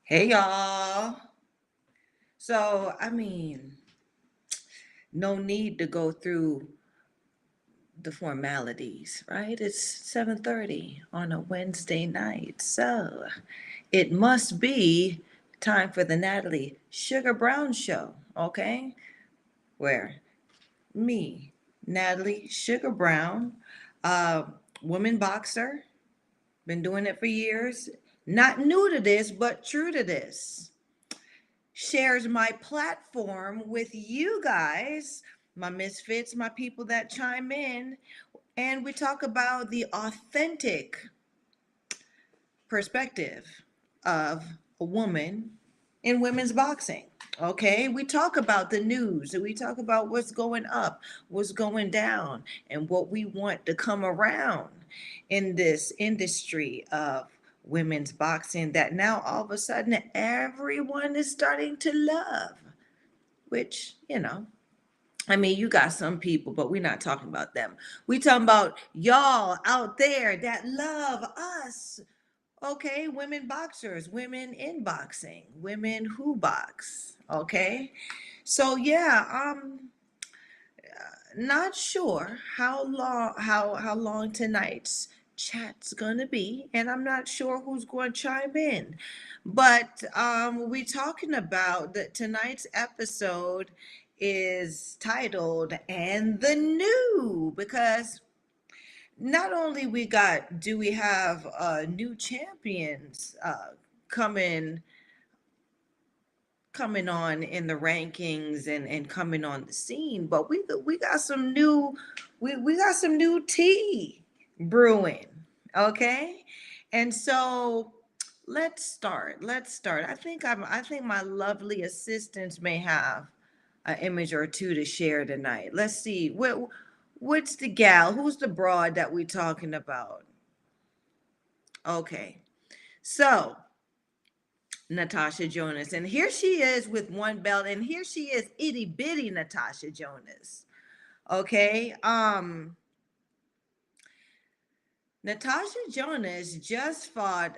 Hey y'all. No need to go through the formalities, right? It's 7:30 on a Wednesday night. So, it must be time for the Natalie Sugar Brown show, okay? Where me, Natalie Sugar Brown, uh woman boxer, been doing it for years, not new to this, but true to this, shares my platform with you guys, my misfits, my people that chime in, and we talk about the authentic perspective of a woman in women's boxing. Okay, we talk about the news, we talk about what's going up, what's going down, and what we want to come around in this industry of women's boxing that now all of a sudden everyone is starting to love. Which, you got some people, but we're not talking about them. We talking about y'all out there that love us. Okay, women boxers, women in boxing, women who box. Okay, so yeah, not sure how long tonight's chat's gonna be, and I'm not sure who's going to chime in. But we talking about that tonight's episode is titled "And the New" because not only we have new champions coming coming on in the rankings and coming on the scene, but we got some new we got some new tea brewing. Okay, and so let's start. I think my lovely assistants may have an image or two to share tonight. Let's see, what's the gal, who's the broad that we talking about? Okay, so Natasha Jonas. And here she is with one belt, and here she is, itty bitty Natasha Jonas. Okay. Natasha Jonas just fought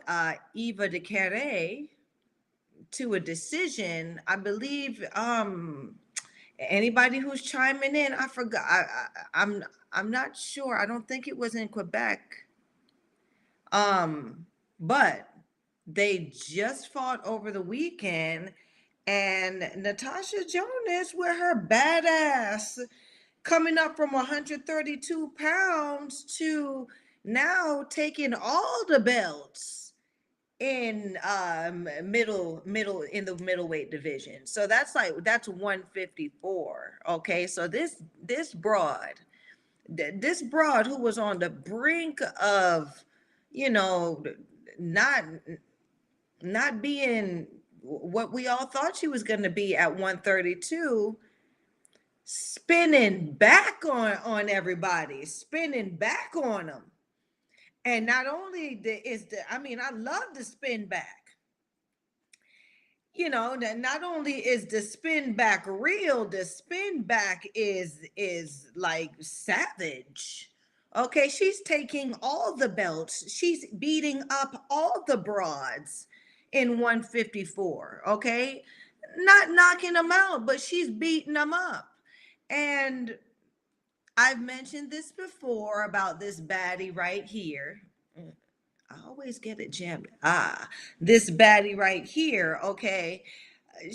Eva de Carre to a decision. I believe anybody who's chiming in, I forgot. I'm not sure. I don't think it was in Quebec. But they just fought over the weekend, and Natasha Jonas with her badass coming up from 132 pounds to now taking all the belts in middle in the middleweight division. So that's 154. Okay, so this broad who was on the brink of, you know, not not being what we all thought she was going to be at 132, spinning back on everybody, spinning back on them. And not only I love the spin back. That not only is the spin back real, the spin back is like savage. Okay, she's taking all the belts, she's beating up all the broads in 154. Okay, not knocking them out, but she's beating them up. And I've mentioned this before about this baddie right here. I always get it jammed. This baddie right here, okay,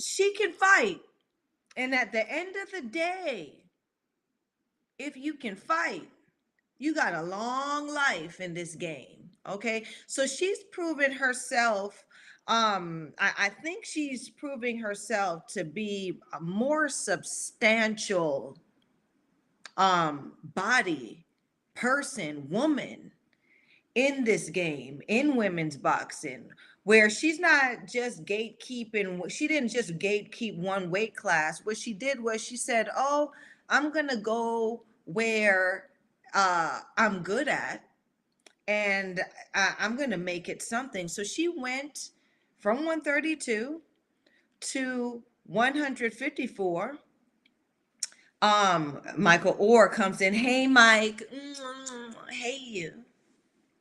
she can fight. And at the end of the day, if you can fight, you got a long life in this game. Okay. So she's proven herself. I think she's proving herself to be a more substantial body, person, woman in this game, in women's boxing, where she's not just gatekeeping. She didn't just gatekeep one weight class. What she did was she said, oh, I'm going to go where I'm good at, and I'm going to make it something. So she went from 132 to 154. Michael Orr comes in. Hey, Mike. Hey, you.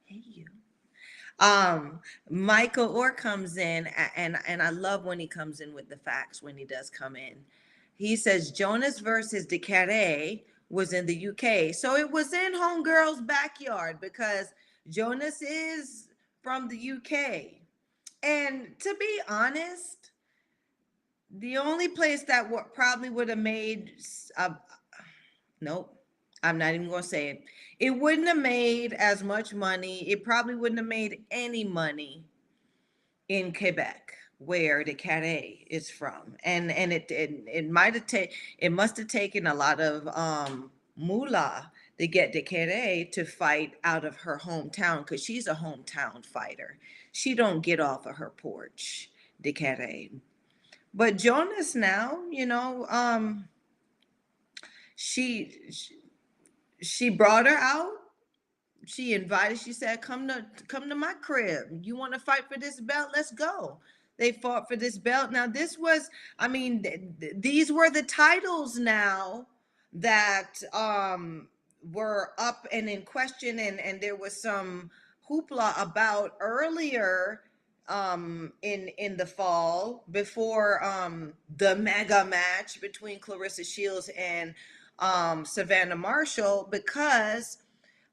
Hey, you. Um, Michael Orr comes in, and I love when he comes in with the facts when he does come in. He says Jonas versus Decade was in the UK. So it was in Homegirl's backyard because Jonas is from the UK. And to be honest, the only place that probably would have made, nope, I'm not even going to say it. It wouldn't have made as much money. It probably wouldn't have made any money in Quebec, where the Carré is from, and it might have it must have taken a lot of moolah to get the Carré to fight out of her hometown because she's a hometown fighter. She don't get off of her porch, the Carré. But Jonas now, she she brought her out. She invited, she said, come to my crib. You want to fight for this belt? Let's go. They fought for this belt. Now this was, I mean, these were the titles now that were up and in question, and there was some hoopla about earlier in the fall before the mega match between Clarissa Shields and Savannah Marshall, because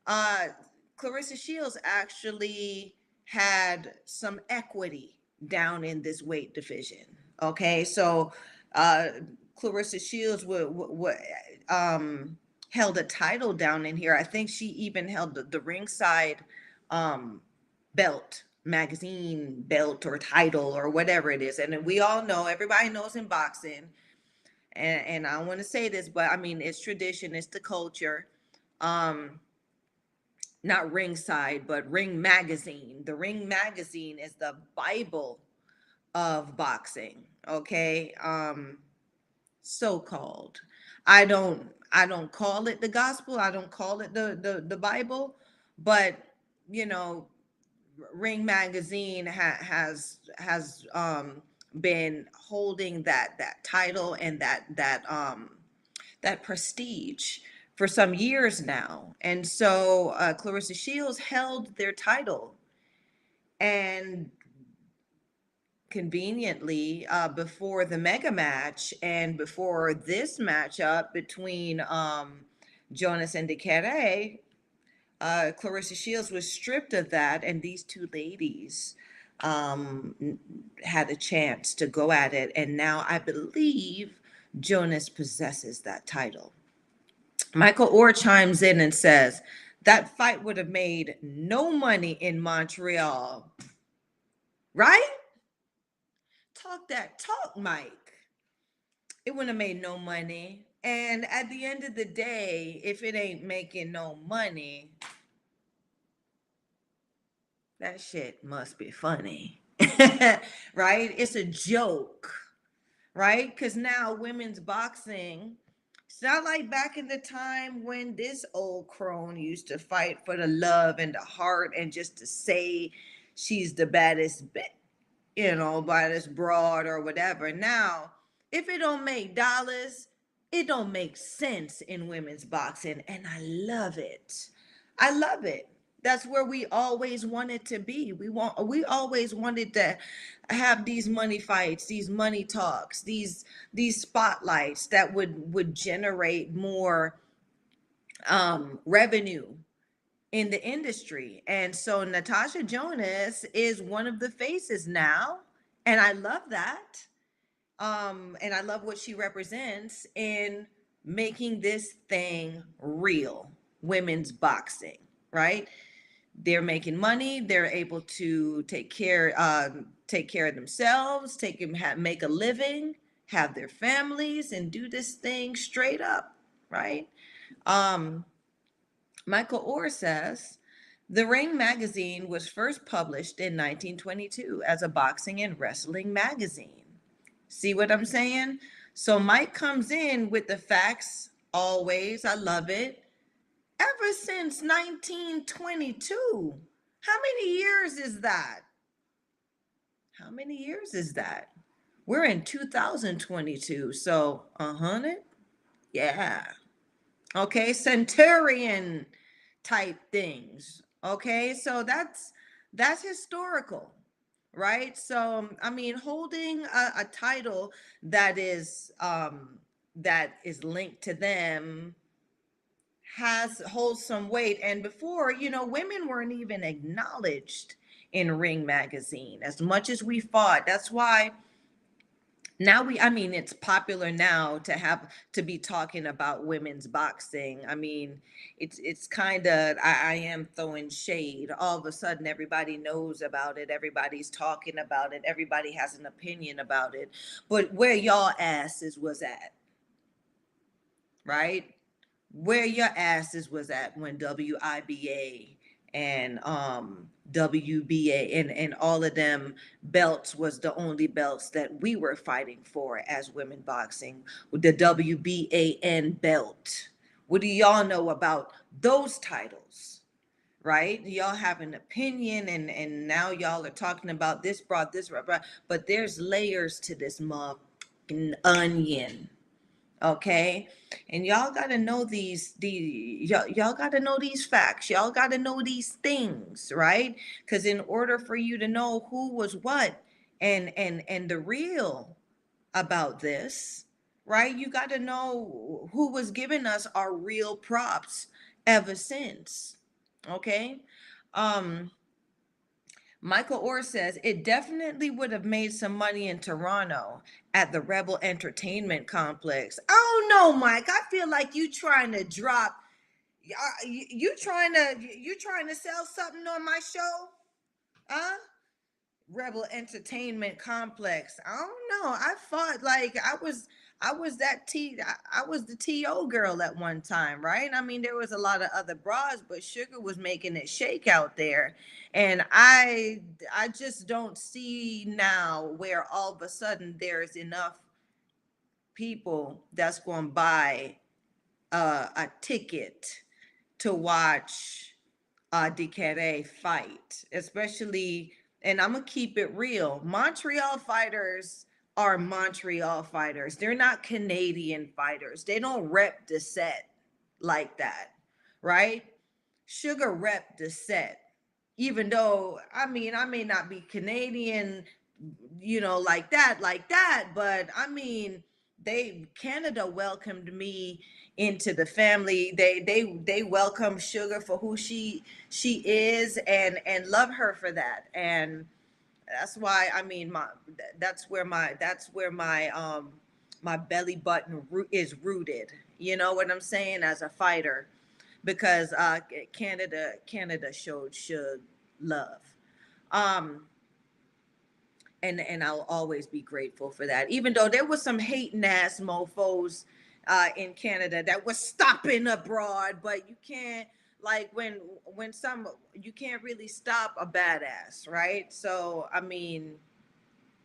uh, Clarissa Shields actually had some equity down in this weight division. Okay, so uh, Clarissa Shields held a title down in here. I think she even held the ringside um, belt, magazine belt or title or whatever it is. And we all know, everybody knows in boxing, and I want to say this, but I mean, it's tradition, it's the culture. Um, Not ringside, but Ring Magazine. The Ring Magazine is the Bible of boxing. Okay. So called. I don't call it the gospel. I don't call it the Bible, but you know, Ring Magazine has been holding that title and that prestige for some years now. And so Clarissa Shields held their title. And conveniently, before the mega match and before this matchup between Jonas and Decade, Clarissa Shields was stripped of that, and these two ladies had a chance to go at it. And now I believe Jonas possesses that title. Michael Orr chimes in and says that fight would have made no money in Montreal, right? Talk that talk, Mike. It wouldn't have made no money. And at the end of the day, if it ain't making no money, that shit must be funny. Right? It's a joke, right? Because now women's boxing, it's not like back in the time when this old crone used to fight for the love and the heart and just to say she's the baddest bit, baddest broad or whatever. Now, if it don't make dollars, it don't make sense in women's boxing, and I love it. I love it. That's where we always wanted to be. We always wanted to have these money fights, these money talks, these spotlights that would generate more revenue in the industry. And so Natasha Jonas is one of the faces now, and I love that. And I love what she represents in making this thing real, women's boxing, right? They're making money. They're able to take care of themselves, make a living, have their families, and do this thing straight up, right? Um, Michael Orr says the Ring magazine was first published in 1922 as a boxing and wrestling magazine. See what I'm saying? So Mike comes in with the facts always. I love it. Ever since 1922. How many years is that? How many years is that? We're in 2022. So, 100? Yeah. Okay, centurion type things. Okay, so That's historical, right? So, I mean, holding a title that is linked to them has holds some weight. And before, women weren't even acknowledged in Ring magazine as much as we fought. That's why now I mean, it's popular now to be talking about women's boxing. I mean, it's kind of, I am throwing shade. All of a sudden everybody knows about it, everybody's talking about it, everybody has an opinion about it. But where y'all asses was at, right? Where your asses was at when WIBA and WBA and all of them belts was the only belts that we were fighting for as women boxing. With the WBAN belt, what do y'all know about those titles? Right, y'all have an opinion, and now y'all are talking about this brought this, but there's layers to this motherfucking onion. Okay, and y'all got to know y'all got to know these facts, y'all got to know these things, right? Because in order for you to know who was what and the real about this, right, you got to know who was giving us our real props ever since. Okay. um Michael Orr says it definitely would have made some money in Toronto at the Rebel Entertainment Complex. Oh no, Mike. I feel like you trying to drop. You trying to sell something on my show, huh? Rebel Entertainment Complex. I don't know. I thought like I was the TO girl at one time, right? I mean, there was a lot of other bras, but Sugar was making it shake out there. And I just don't see now where all of a sudden there's enough people that's going to buy a ticket to watch Decade fight, especially, and I'm gonna keep it real. Montreal fighters are Montreal fighters. They're not Canadian fighters. They don't rep the set like that, right? Sugar rep the set, even though I mean I may not be Canadian, like that, but I mean Canada welcomed me into the family. They welcome Sugar for who she is and love her for that. And that's why I mean my belly button is rooted. You know what I'm saying, as a fighter, because Canada showed Suge love. Um and I'll always be grateful for that. Even though there was some hating ass mofos in Canada that was stopping abroad, but you can't, like, when some you can't really stop a badass, right? So I mean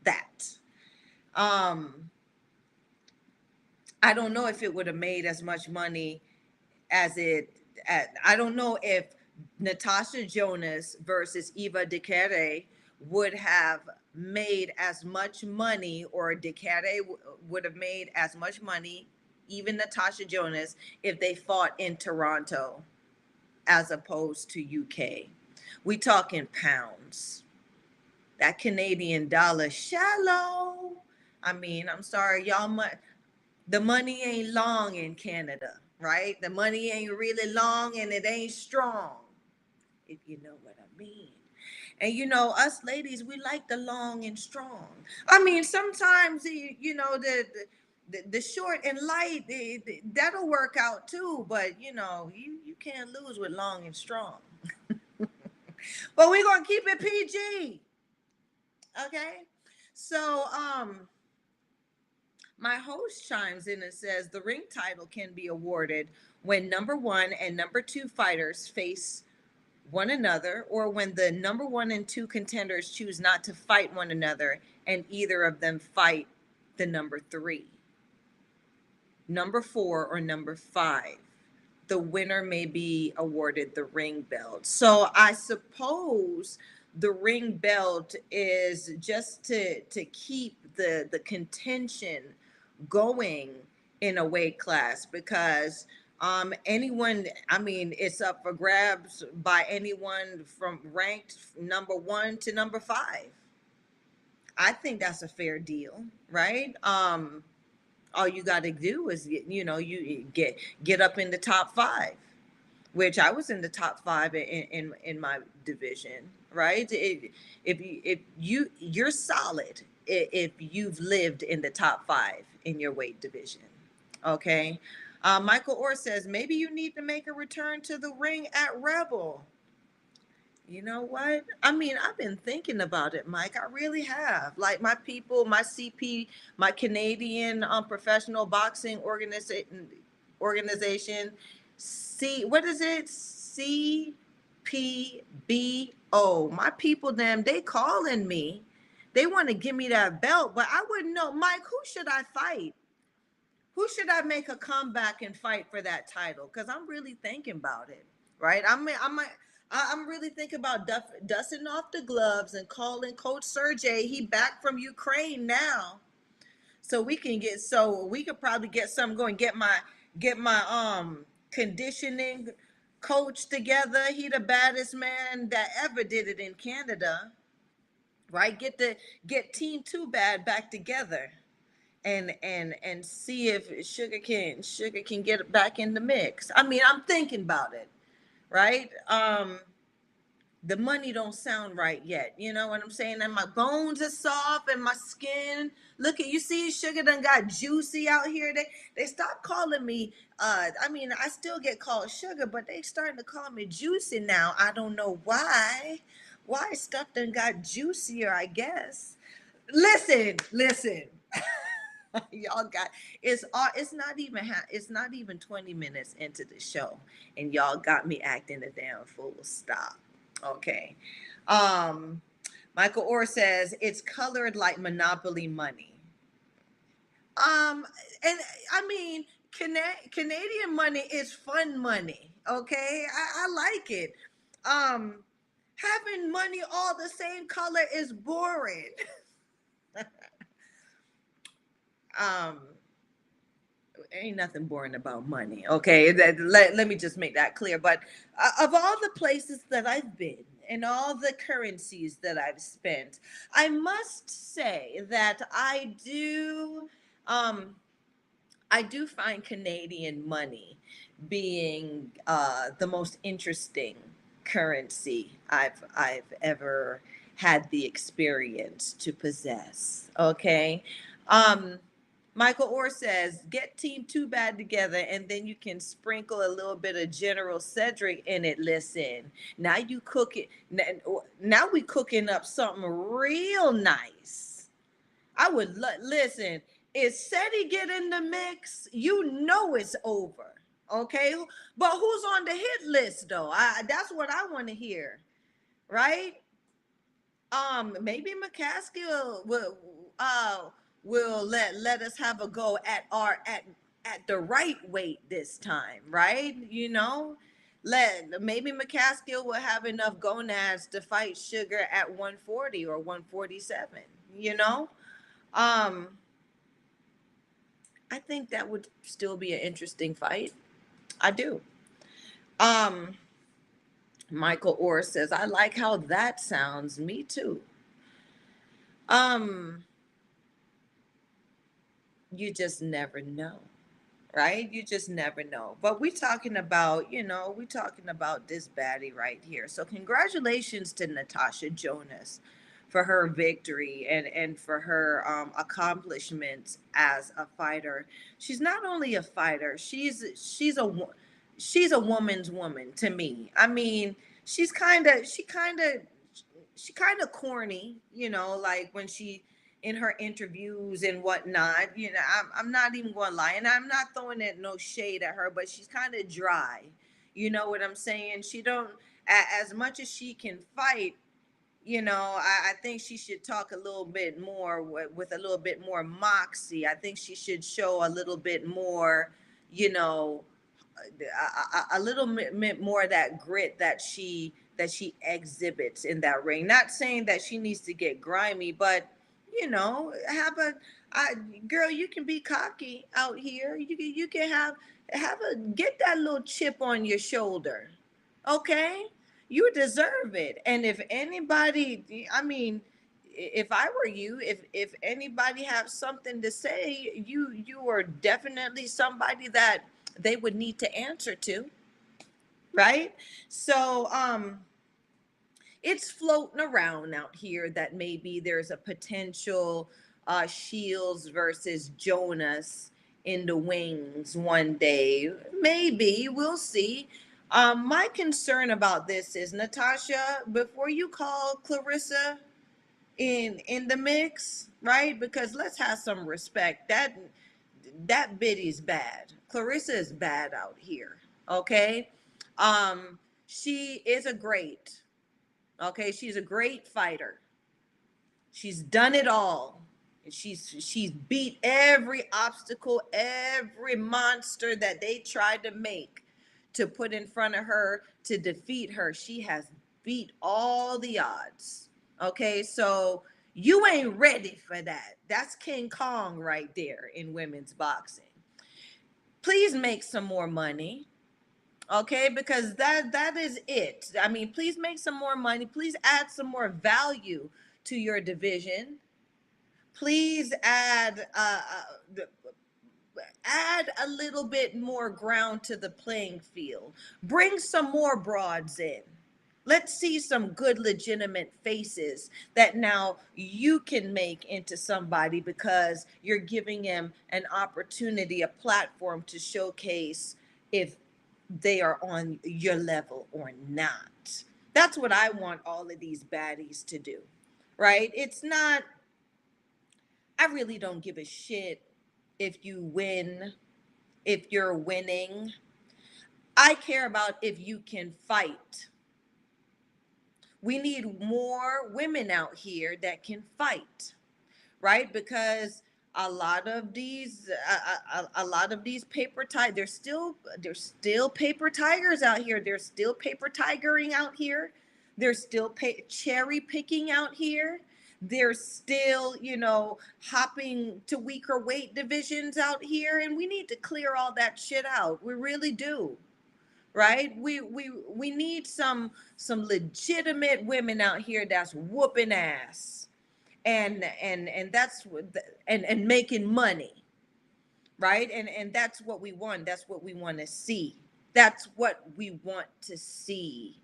that. Um, I don't know if it would have made as much money as I don't know if Natasha Jonas versus Eva DeCare would have made as much money, or DeCare would have made as much money, even Natasha Jonas, if they fought in Toronto as opposed to UK. We talking pounds. That Canadian dollar shallow. I mean, I'm sorry, y'all. The money ain't long in Canada, right? The money ain't really long and it ain't strong, if you know what I mean. And us ladies, we like the long and strong. I mean, sometimes the short and light, that'll work out too. But you can't lose with long and strong. But we're gonna keep it PG, okay? So my host chimes in and says the ring title can be awarded when number one and number two fighters face one another, or when the number one and two contenders choose not to fight one another and either of them fight the number three, number four, or number five. The winner may be awarded the ring belt. So I suppose the ring belt is just to keep the contention going in a weight class, because Anyone, I mean, it's up for grabs by anyone from ranked number 1 to number 5. I think that's a fair deal, right? All you got to do is you get up in the top 5, which I was in the top 5 in my division, right? You're solid if you've lived in the top 5 in your weight division. Okay. Michael Orr says maybe you need to make a return to the ring at Rebel. You know what? I mean, I've been thinking about it, Mike. I really have. Like my people, my CP, my Canadian professional boxing organization. See, what is it? CPBO. My people, them, they calling me. They want to give me that belt, but I wouldn't know. Mike, who should I fight? Who should I make a comeback and fight for that title? Because I'm really thinking about it, right? I'm really thinking about dusting off the gloves and calling Coach Sergey. He back from Ukraine now, so we could probably get something going. Get my conditioning coach together. He the baddest man that ever did it in Canada, right? Get Team Too Bad back together and see if Sugar can get back in the mix. I mean, I'm thinking about it, right? The money don't sound right yet. You know what I'm saying? And my bones are soft and my skin. Look at you see Sugar done got juicy out here. They stopped calling me I mean, I still get called Sugar, but they starting to call me Juicy now. I don't know why. Why stuff done got juicier, I guess. Listen. Y'all got it's not even 20 minutes into the show and y'all got me acting a damn fool. Stop. Okay. um Michael Orr says it's colored like Monopoly money. And I mean, Canadian money is fun money. Okay, I like it. Having money all the same color is boring. um Ain't nothing boring about money. Okay, let me just make that clear. But of all the places that I've been and all the currencies that I've spent, I must say that um I do find Canadian money being the most interesting currency I've ever had the experience to possess. Okay. Um, Michael Orr says, get Team Too Bad together and then you can sprinkle a little bit of General Cedric in it. Listen, now you cook it. Now we cooking up something real nice. I would listen. If SETI get in the mix, you know it's over. Okay, but who's on the hit list though? That's what I want to hear, right? Maybe McCaskill will let us have a go at the right weight this time, right? You know, let maybe McCaskill will have enough gonads to fight Sugar at 140 or 147. You know, um, I think that would still be an interesting fight. I do. Um, Michael Orr says, I like how that sounds. Me too. Um, you just never know, right? You just never know. But we talking about this baddie right here. So congratulations to Natasha Jonas for her victory and for her accomplishments as a fighter. She's not only a fighter, she's a woman's woman to me. I mean, she's kind of corny, like when she in her interviews and whatnot. I'm not even going to lie, and I'm not throwing that no shade at her, but she's kind of dry. You know what I'm saying? She don't as much as she can fight. I think she should talk a little bit more with a little bit more moxie. I think she should show a little bit more, you know, a little bit more of that grit that she exhibits in that ring. Not saying that she needs to get grimy, but have a I, girl. You can be cocky out here. You can have Get that little chip on your shoulder. Okay? You deserve it. And if anybody, I mean, if I were you, if anybody have something to say, you are definitely somebody that they would need to answer to, right? So it's floating around out here that maybe there's a potential Shields versus Jonas in the wings one day. Maybe we'll see. My concern about this is, Natasha, before you call Clarissa in the mix, right? Because let's have some respect. That biddy's bad. Clarissa is bad out here. Okay. She is a great. Okay, she's a great fighter. She's done it all. She's beat every obstacle, every monster that they tried to make to put in front of her to defeat her. She has beat all the odds. Okay, so you ain't ready for that. That's King Kong right there in women's boxing. Please make some more money. Okay, because that is it. I mean, please make some more money. Please add some more value to your division. Please add a little bit more ground to the playing field. Bring some more broads in. Let's see some good legitimate faces that now you can make into somebody, because you're giving them an opportunity, a platform to showcase if they are on your level or not. That's what I want all of these baddies to do, right? It's not, I really don't give a shit if you win, if you're winning. I care about if you can fight. We need more women out here that can fight, right? Because a lot of these paper tigers, there's still paper tigers out here. There's still paper tigering out here. There's still cherry picking out here. There's still, hopping to weaker weight divisions out here, and we need to clear all that shit out. We really do, right? We need some legitimate women out here that's whooping ass, and that's what and making money, right? And that's what we want. That's what we want to see. That's what we want to see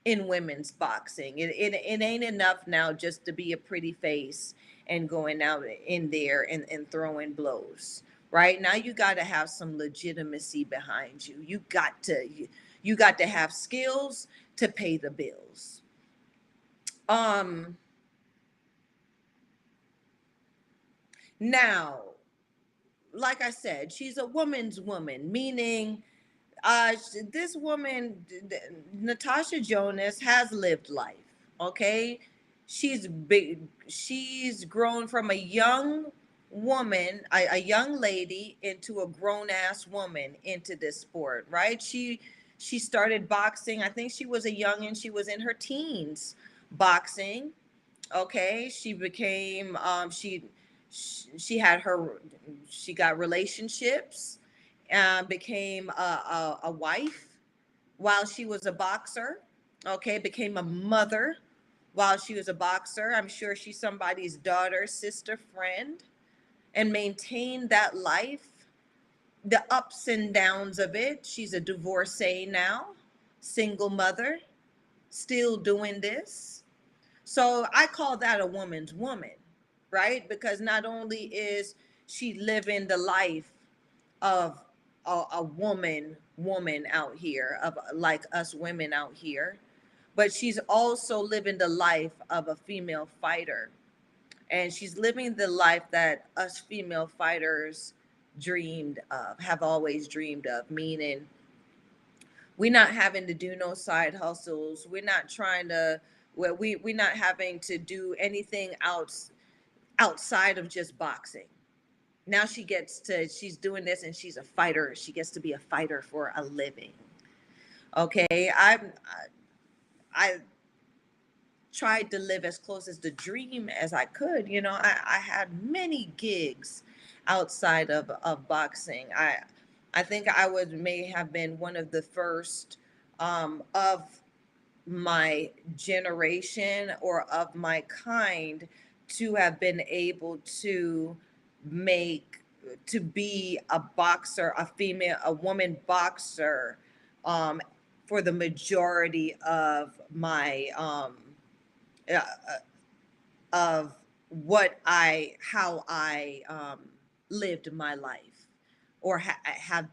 in women's boxing. It ain't enough now just to be a pretty face and going out in there and throwing blows. Right now, you got to have some legitimacy behind you. You got to have skills to pay the bills. Um, Now, like I said, she's a woman's woman, meaning this woman, Natasha Jonas, has lived life. Okay, she's grown from a young woman, a young lady, into a grown ass woman into this sport, right? She started boxing. I think she was a youngin'. She was in her teens boxing. Okay, she became she had her she got relationships, became a wife while she was a boxer. Okay, became a mother while she was a boxer. I'm sure she's somebody's daughter, sister, friend, and maintained that life, the ups and downs of it. She's a divorcee now, single mother, still doing this. So I call that a woman's woman, right? Because not only is she living the life of a woman out here, of like us women out here, but she's also living the life of a female fighter. And she's living the life that us female fighters dreamed of, have always dreamed of, meaning we're not having to do no side hustles. We're not trying to, well, we're not having to do anything outside of just boxing. Now she's doing this and she's a fighter. She gets to be a fighter for a living. Okay. I tried to live as close as the dream as I could. I had many gigs outside of boxing. I think I would may have been one of the first of my generation or of my kind to have been able to make to be a boxer, a female, a woman boxer, um, for the majority of my uh, of what how I lived my life, or have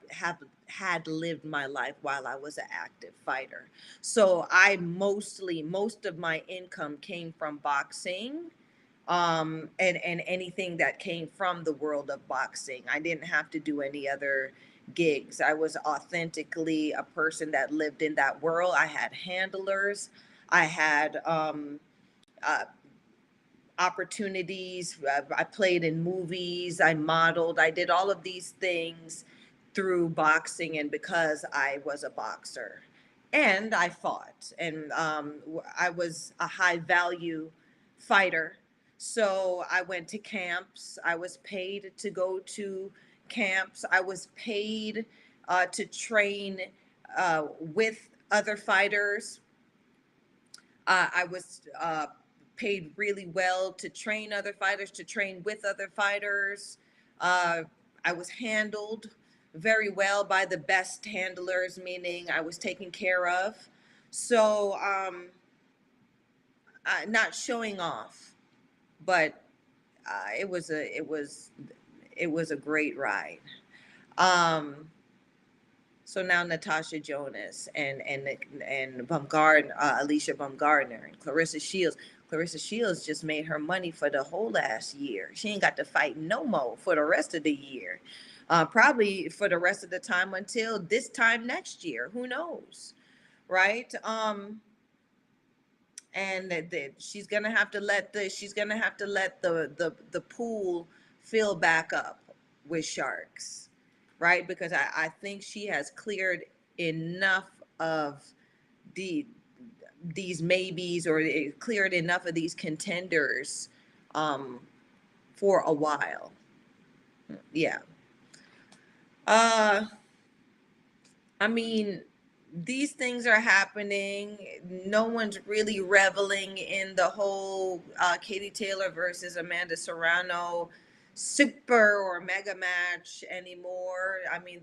had lived my life while I was an active fighter. So most of my income came from boxing, and anything that came from the world of boxing. I didn't have to do any other gigs. I was authentically a person that lived in that world. I had handlers. I had uh, opportunities. I played in movies, I modeled, I did all of these things through boxing and because I was a boxer. And I fought, and I was a high value fighter. So I went to camps. I was paid to go to camps. I was paid to train with other fighters. I was paid really well to train other fighters, to train with other fighters. Uh, I was handled very well by the best handlers, meaning I was taken care of. So, not showing off, but it was a great ride. Um, So now Natasha Jonas and Alicia Baumgardner and Clarissa Shields. Clarissa Shields just made her money for the whole last year. She ain't got to fight no more for the rest of the year. Probably for the rest of the time until this time next year. Who knows, right? And she's gonna have to let the pool fill back up with sharks, right? Because I think she has cleared enough of the these maybes, or cleared enough of these contenders um, for a while. Yeah. Uh, I mean, these things are happening. No one's really reveling in the whole Katie Taylor versus Amanda Serrano super or mega match anymore. I mean,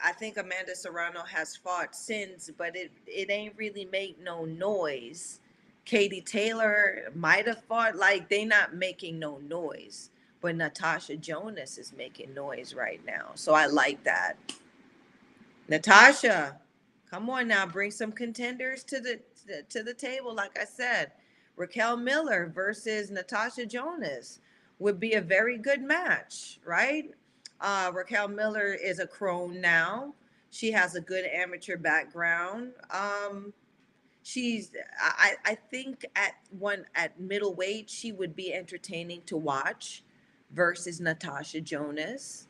I think Amanda Serrano has fought since, but it ain't really make no noise. Katie Taylor might have fought, like they not making no noise, but Natasha Jonas is making noise right now. So I like that. Natasha, come on now, bring some contenders to the table. Like I said, Raquel Miller versus Natasha Jonas would be a very good match, right? Raquel Miller is a crone now. She has a good amateur background. I think at middleweight she would be entertaining to watch versus Natasha Jonas,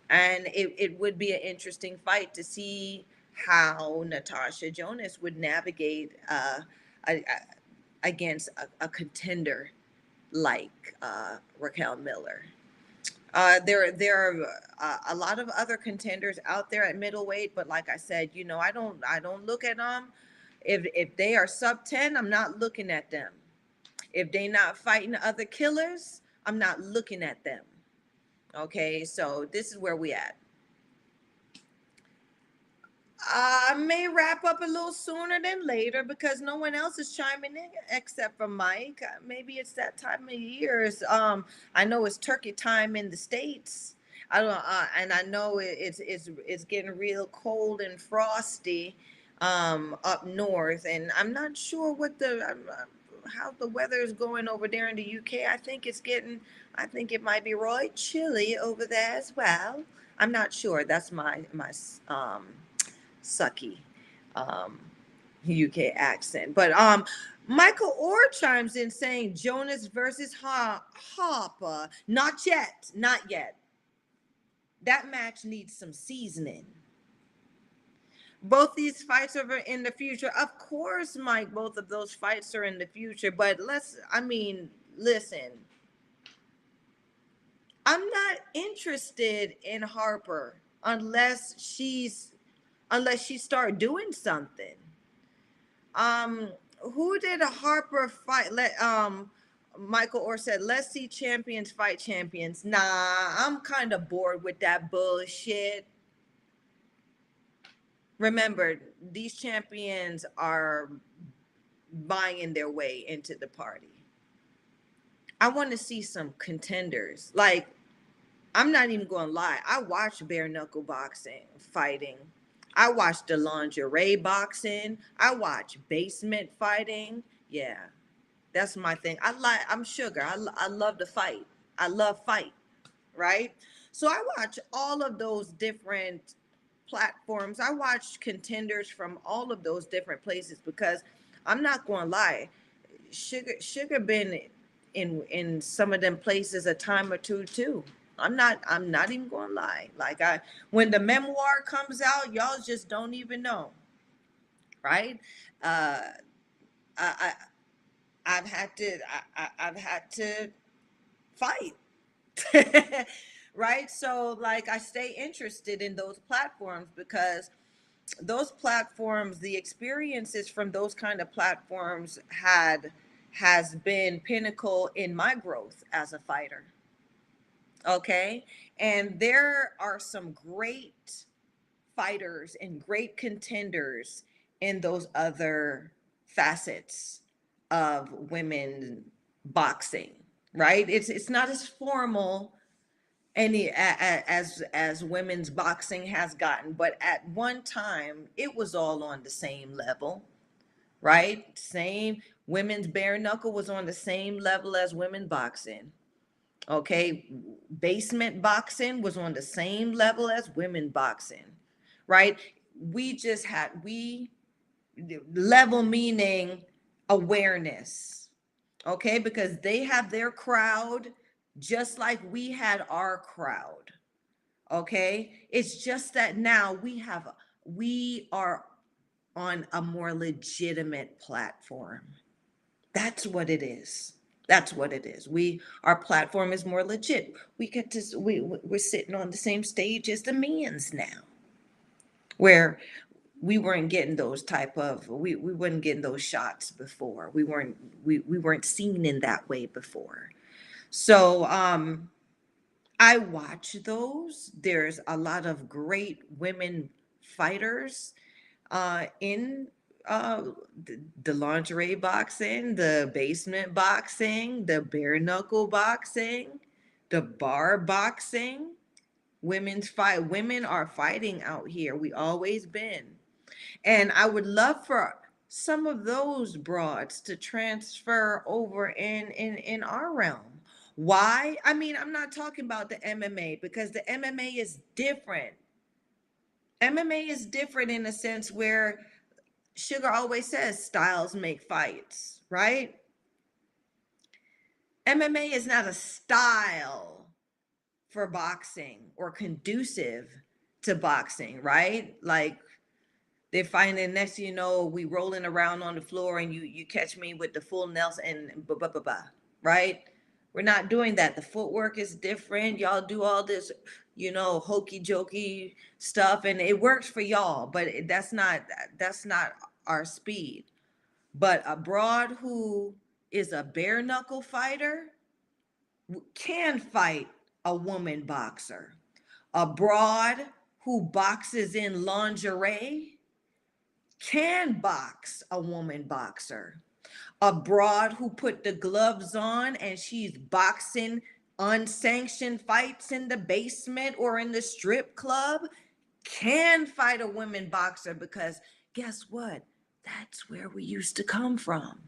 and it would be an interesting fight to see how Natasha Jonas would navigate against a contender like Raquel Miller. There are a lot of other contenders out there at middleweight, but like I said, I don't look at them. If they are sub 10, I'm not looking at them. If they not fighting other killers, I'm not looking at them. Okay, so this is where we at. I may wrap up a little sooner than later because no one else is chiming in except for Mike. Maybe it's that time of year. I know it's turkey time in the States. I don't, and I know it's getting real cold and frosty up north, and I'm not sure how the weather is going over there in the UK. I think it might be right chilly over there as well. I'm not sure. That's my sucky um, UK accent. But Michael Orr chimes in saying Jonas versus Harper. Not yet. Not yet. That match needs some seasoning. Both these fights are in the future. Of course, Mike, both of those fights are in the future. But listen. I'm not interested in Harper. unless she start doing something. Um, who did a Harper fight? Michael Orr said, "Let's see champions fight champions." Nah, I'm kind of bored with that bullshit. Remember, these champions are buying their way into the party. I want to see some contenders. Like, I'm not even going to lie. I watched bare knuckle boxing, fighting. I watched the lingerie boxing. I watch basement fighting. Yeah, that's my thing. I'm sugar. I love to fight. I love fight, right? So I watch all of those different platforms. I watch contenders from all of those different places because I'm not going to lie. Sugar been in some of them places a time or two too. I'm not even going to lie. Like, when the memoir comes out, y'all just don't even know, right? Uh, I, I've had to fight. Right? So, like, I stay interested in those platforms because those platforms, the experiences from those kind of platforms has been pinnacle in my growth as a fighter. Okay? And there are some great fighters and great contenders in those other facets of women boxing, right? It's not as formal as women's boxing has gotten, but at one time it was all on the same level, right? Same. Women's bare knuckle was on the same level as women boxing. Okay, basement boxing was on the same level as women boxing, right? We level meaning awareness, okay, because they have their crowd just like we had our crowd. Okay, it's just that now we are on a more legitimate platform. That's what it is. That's what it is. Our platform is more legit. We're sitting on the same stage as the men's now, where we weren't getting those type of we weren't getting those shots before. We weren't seen in that way before. So I watch those. There's a lot of great women fighters in uh, the lingerie boxing, the basement boxing, the bare knuckle boxing, the bar boxing. Women's fight. Women are fighting out here. We always been. And I would love for some of those broads to transfer over in our realm. Why? I mean, I'm not talking about the MMA because the MMA is different. MMA is different in a sense where Sugar always says styles make fights, right? MMA is not a style for boxing or conducive to boxing, right? Like, they're fighting, next you know, we rolling around on the floor and you catch me with the full Nelson and blah, blah, blah, blah, right? We're not doing that. The footwork is different. Y'all do all this, hokey jokey stuff, and it works for y'all, but that's not our speed. But a broad who is a bare knuckle fighter can fight a woman boxer. A broad who boxes in lingerie can box a woman boxer. A broad who put the gloves on and she's boxing unsanctioned fights in the basement or in the strip club can fight a women boxer because guess what? That's where we used to come from.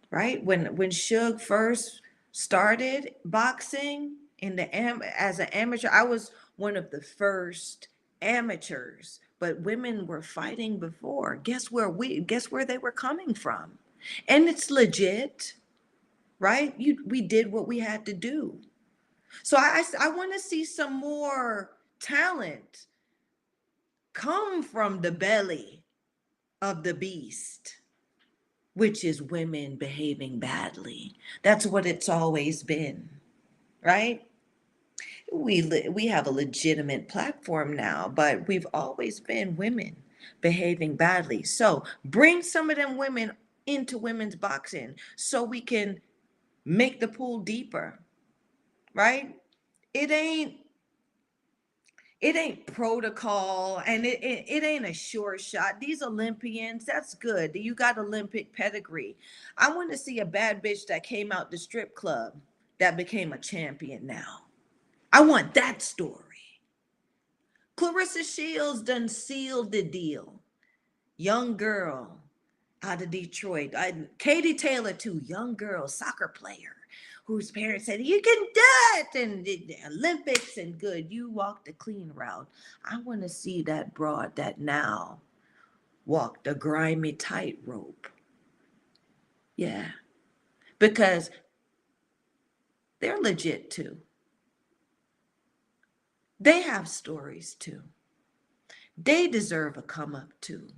Right? When Suge first started boxing as an amateur, I was one of the first amateurs, but women were fighting before. Guess where they were coming from? And it's legit, right? We did what we had to do. So I want to see some more talent come from the belly of the beast, which is women behaving badly. That's what it's always been, right? we have a legitimate platform now, but we've always been women behaving badly. So bring some of them women into women's boxing so we can make the pool deeper, right? It ain't it ain't protocol, and it ain't a sure shot. These Olympians, that's good. You got Olympic pedigree. I want to see a bad bitch that came out the strip club that became a champion now. I want that story. Clarissa Shields done sealed the deal. Young girl out of Detroit. Katie Taylor, too, young girl, soccer player, whose parents said, you can do it, and the Olympics and good. You walked a clean route. I want to see that broad that now walked a grimy tightrope. Yeah, because they're legit too. They have stories too. They deserve a come up too.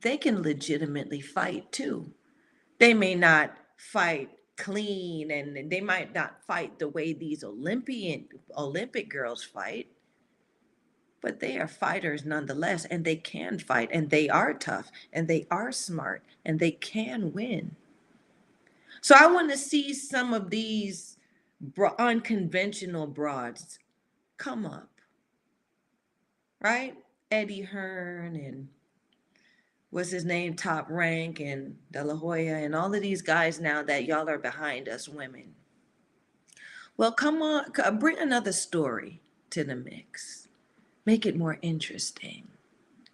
They can legitimately fight too. They may not fight clean, and they might not fight the way these Olympic girls fight, but they are fighters nonetheless, and they can fight, and they are tough, and they are smart, and they can win. So I want to see some of these unconventional broads come up, right? Eddie Hearn and what's his name, Top Rank and De La Hoya and all of these guys now that y'all are behind us women. Well, come on, bring another story to the mix. Make it more interesting,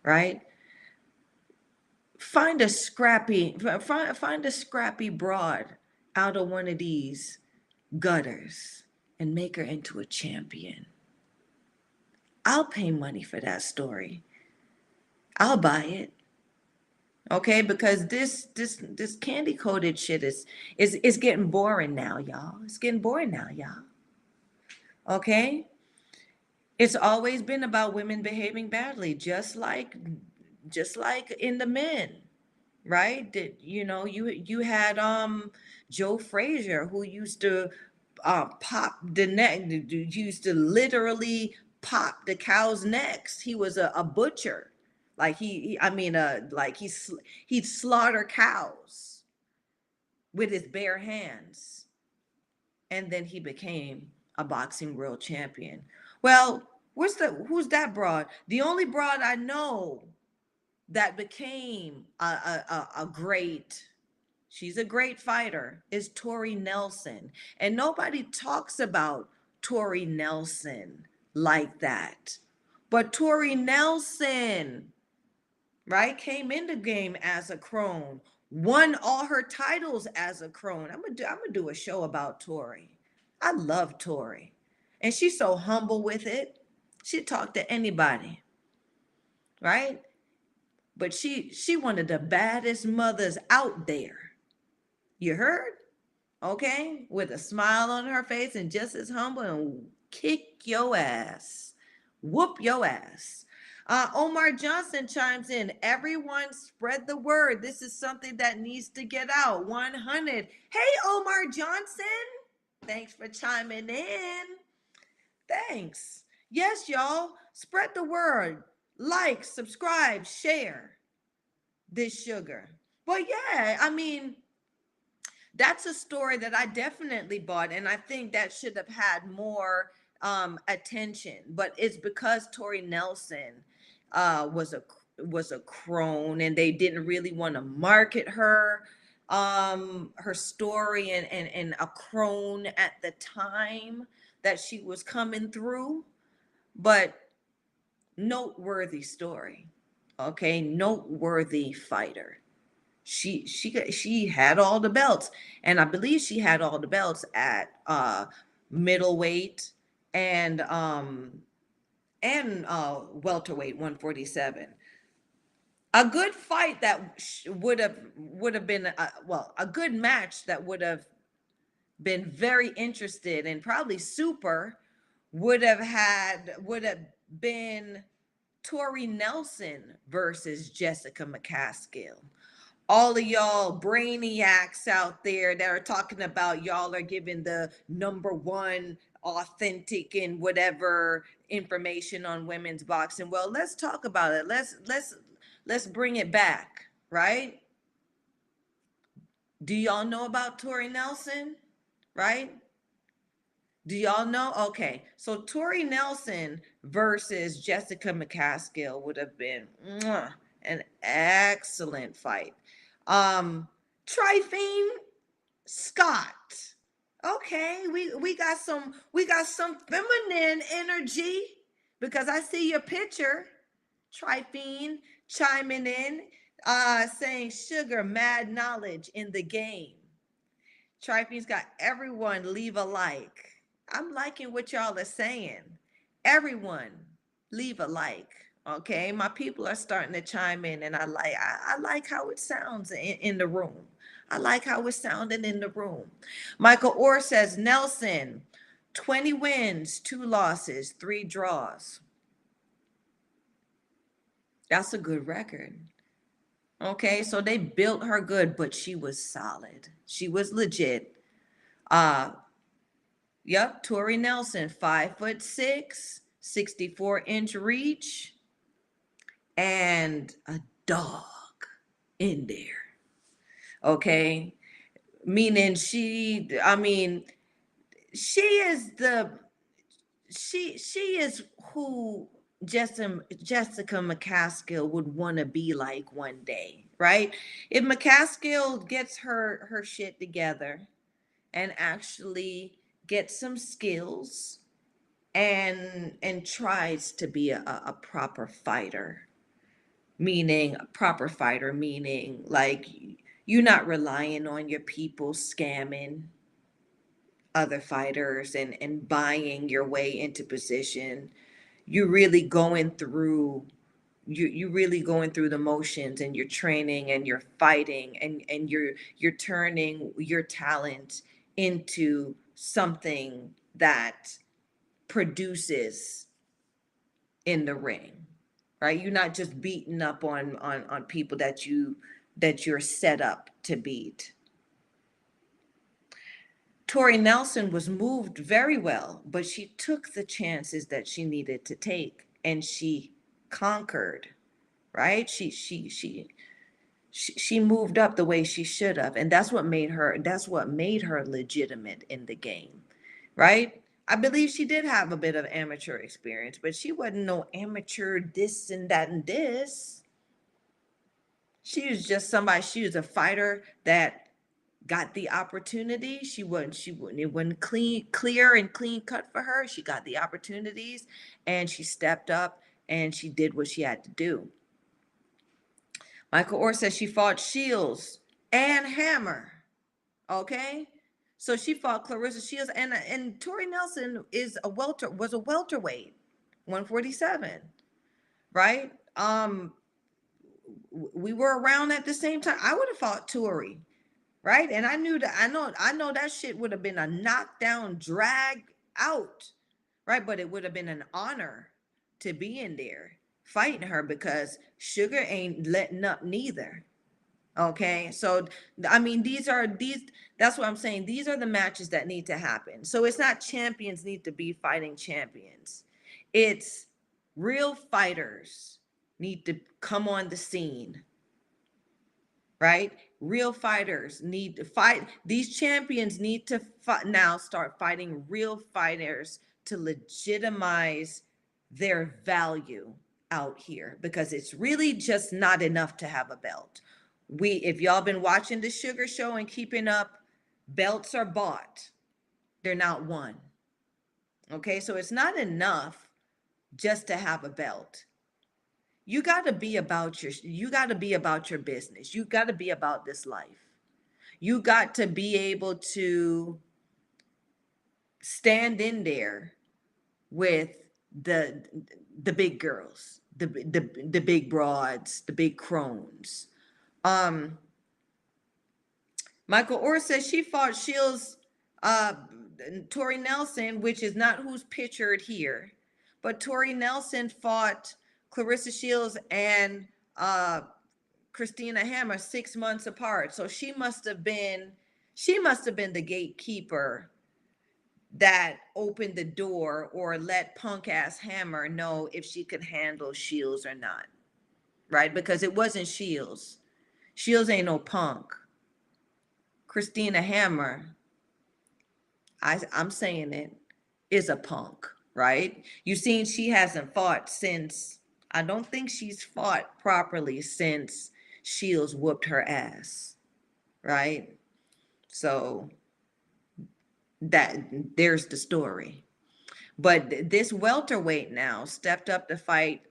right? Find a scrappy broad out of one of these gutters and make her into a champion. I'll pay money for that story. I'll buy it. Okay, because this candy coated shit is getting boring now, y'all. It's getting boring now, y'all. Okay? It's always been about women behaving badly, just like in the men, right? That you had Joe Frazier, who used to pop the neck, used to literally pop the cows' necks. He was a butcher. Like he'd slaughter cows with his bare hands, and then he became a boxing world champion. Well, who's that broad? The only broad I know that became a great, she's a great fighter, is Tori Nelson. And nobody talks about Tori Nelson like that. But Tori Nelson, right, came in the game as a crone, won all her titles as a crone. I'm gonna do a show about Tori. I love Tori. And she's so humble with it. She'd talk to anybody, right? But she one of the baddest mothers out there. You heard? Okay? With a smile on her face and just as humble, and kick your ass. Whoop your ass. Omar Johnson chimes in. Everyone spread the word. This is something that needs to get out. 100. Hey, Omar Johnson. Thanks for chiming in. Thanks. Yes, y'all. Spread the word. Like, subscribe, share this sugar. Well, yeah, I mean, that's a story that I definitely bought, and I think that should have had more attention. But it's because Tori Nelson was a crone, and they didn't really want to market her story and a crone at the time that she was coming through. But noteworthy story, okay, noteworthy fighter. She had all the belts, and I believe she had all the belts at middleweight and welterweight 147. A good fight that would have been a good match that would have been very interested and probably super would have been Tori Nelson versus Jessica McCaskill. All of y'all brainiacs out there that are talking about y'all are giving the number one authentic and whatever information on women's boxing. Well, let's talk about it. Let's bring it back, right? Do y'all know about Tori Nelson? Right? Do y'all know? Okay, so Tori Nelson versus Jessica McCaskill would have been an excellent fight. Trifine Scott. Okay, we got some feminine energy because I see your picture. Trifine chiming in, saying sugar, mad knowledge in the game. Trifine's got everyone leave a like. I'm liking what y'all are saying. Everyone leave a like. Okay, my people are starting to chime in, and I like how it sounds in the room. I like how it's sounding in the room. Michael Orr says Nelson, 20 wins, 2 losses, 3 draws. That's a good record. Okay, so they built her good, but she was solid. She was legit. Uh, yep, Tori Nelson, 5'6", 64-inch reach, and a dog in there. Okay, meaning she is she is who Jessica McCaskill would want to be like one day, right? If McCaskill gets her shit together and actually gets some skills and tries to be a proper fighter, meaning like you're not relying on your people scamming other fighters and buying your way into position. You're really going through you really going through the motions, and you're training and you're fighting, and you're turning your talent into something that produces in the ring, right? You're not just beating up on people that you're set up to beat. Tori Nelson was moved very well, but she took the chances that she needed to take, and she conquered, right? She moved up the way she should have, and that's what made her legitimate in the game, right? I believe she did have a bit of amateur experience, but she wasn't no amateur this and that and this. She was just somebody. She was a fighter that got the opportunity. She wouldn't it wasn't clear and clean cut for her. She got the opportunities, and she stepped up and she did what she had to do. Michael Orr says she fought Shields and Hammer. Okay, so she fought Clarissa Shields, and Tori Nelson was a welterweight, 147, right? We were around at the same time. I would have fought Tori, right? And I know that shit would have been a knockdown, drag out, right? But it would have been an honor to be in there fighting her, because Sugar ain't letting up neither. Okay, so these that's what I'm saying. These are the matches that need to happen. So it's not champions need to be fighting champions. It's real fighters need to come on the scene, right? Real fighters need to fight. These champions need to now start fighting real fighters to legitimize their value out here, because it's really just not enough to have a belt. If y'all been watching the Sugar Show and keeping up, belts are bought. They're not won. Okay, so it's not enough just to have a belt. You got to be about your business. You got to be about this life. You got to be able to stand in there with the big girls, the big broads, the big crones. Michael Orr says she fought Shields, Tori Nelson, which is not who's pictured here, but Tori Nelson fought Clarissa Shields and Christina Hammer 6 months apart. So she must have been the gatekeeper that opened the door or let punk ass Hammer know if she could handle Shields or not, right? Because it wasn't Shields. Shields ain't no punk. Christina Hammer, I'm saying it, is a punk, right? You've seen she hasn't fought since, I don't think she's fought properly since Shields whooped her ass, right? So that there's the story. But this welterweight now stepped up to fight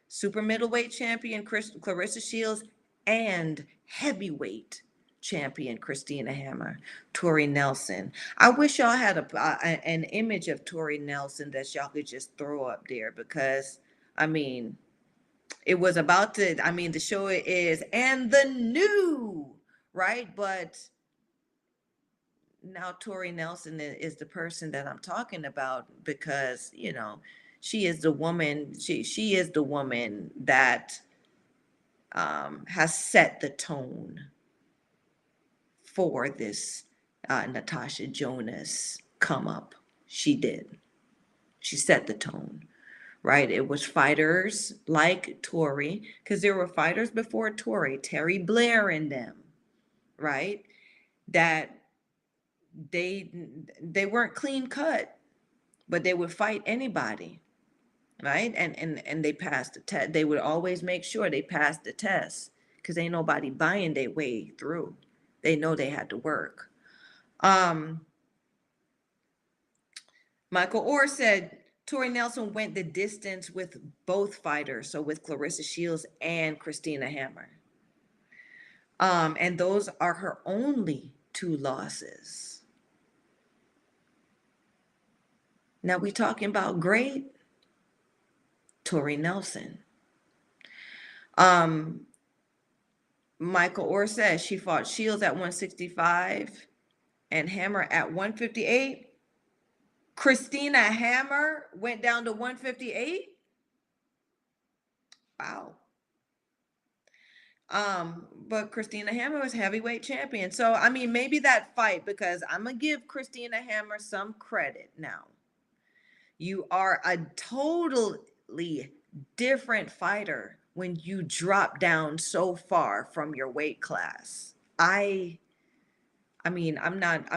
super middleweight champion Clarissa Shields and heavyweight champion Christina Hammer, Tori Nelson. I wish y'all had an image of Tori Nelson that y'all could just throw up there, because I mean, it was about to, I mean, the show is and the new, right? But now Tori Nelson is the person that I'm talking about, because she is the woman. She is the woman that has set the tone for this Natasha Jonas come up. She did. She set the tone, right? It was fighters like Tori, because there were fighters before Tori, Terry Blair and them, right? That they weren't clean cut, but they would fight anybody, right? And they passed the test. They would always make sure they passed the test, because ain't nobody buying their way through. They know they had to work. Michael Orr said Tori Nelson went the distance with both fighters, so with Clarissa Shields and Christina Hammer. And those are her only two losses. Now we talking about great Tori Nelson. Michael Orr says she fought Shields at 165 and Hammer at 158. Christina Hammer went down to 158. Wow. But Christina Hammer was heavyweight champion. So, I mean, maybe that fight, because I'm going to give Christina Hammer some credit now. You are a totally different fighter when you drop down so far from your weight class. I mean, I'm not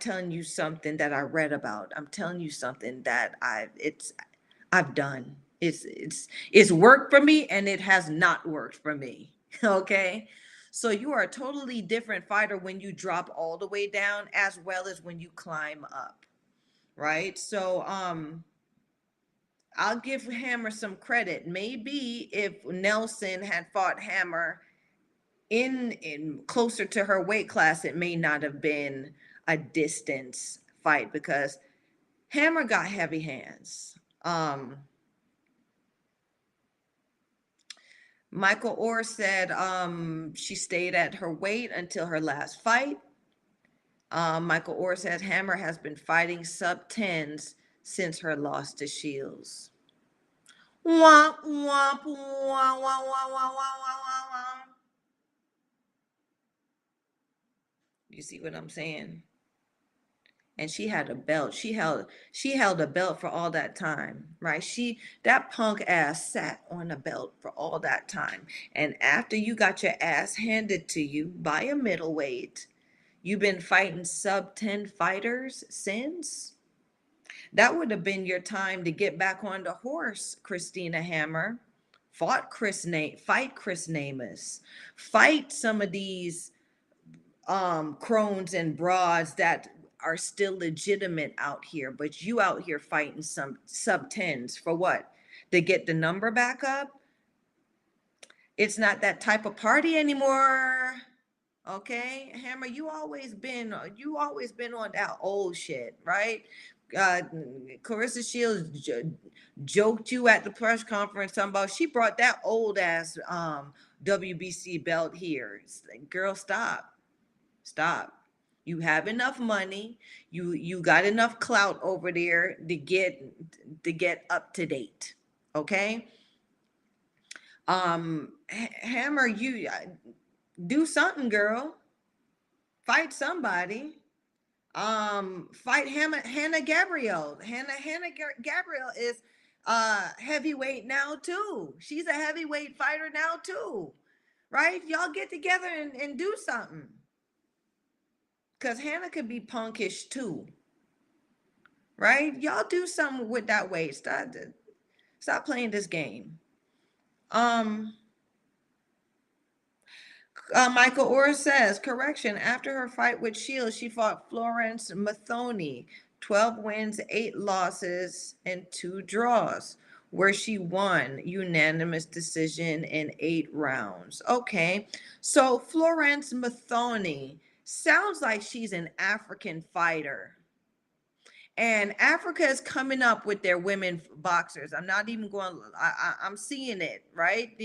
telling you something that I read about. I'm telling you something that I've done. It's worked for me, and it has not worked for me. Okay? So you are a totally different fighter when you drop all the way down as well as when you climb up. Right? So I'll give Hammer some credit. Maybe if Nelson had fought Hammer in closer to her weight class, it may not have been a distance fight, because Hammer got heavy hands. Michael Orr said she stayed at her weight until her last fight. Michael Orr said Hammer has been fighting sub 10s since her loss to Shields. Womp, womp, womp, womp, womp, womp, womp, womp. You see what I'm saying? And she had a belt. She held a belt for all that time, right? That punk ass sat on a belt for all that time. And after you got your ass handed to you by a middleweight, you've been fighting sub 10 fighters since. That would have been your time to get back on the horse, Christina Hammer. Fight Chris Namus. Fight some of these crones and broads that are still legitimate out here, but you out here fighting some sub 10s for what? To get the number back up? It's not that type of party anymore. Okay, Hammer, you always been on that old shit, right? Clarissa Shields joked you at the press conference talking about she brought that old ass WBC belt here. Like, girl, stop. You have enough money. You got enough clout over there to get up to date. Okay. Hammer, you do something, girl. Fight somebody. Fight Hannah Gabriel. Gabriel is heavyweight now too. She's a heavyweight fighter now too. Right? Y'all get together and do something. Cause Hannah could be punkish too. Right? Y'all do something with that weight. Stop playing this game. Um Michael Orr says, correction, after her fight with Shields, she fought Florence Mathoni, 12 wins, 8 losses, and 2 draws, where she won unanimous decision in 8 rounds. Okay, so Florence Mathoni sounds like she's an African fighter. And Africa is coming up with their women boxers. I'm not even going. I'm seeing it, right.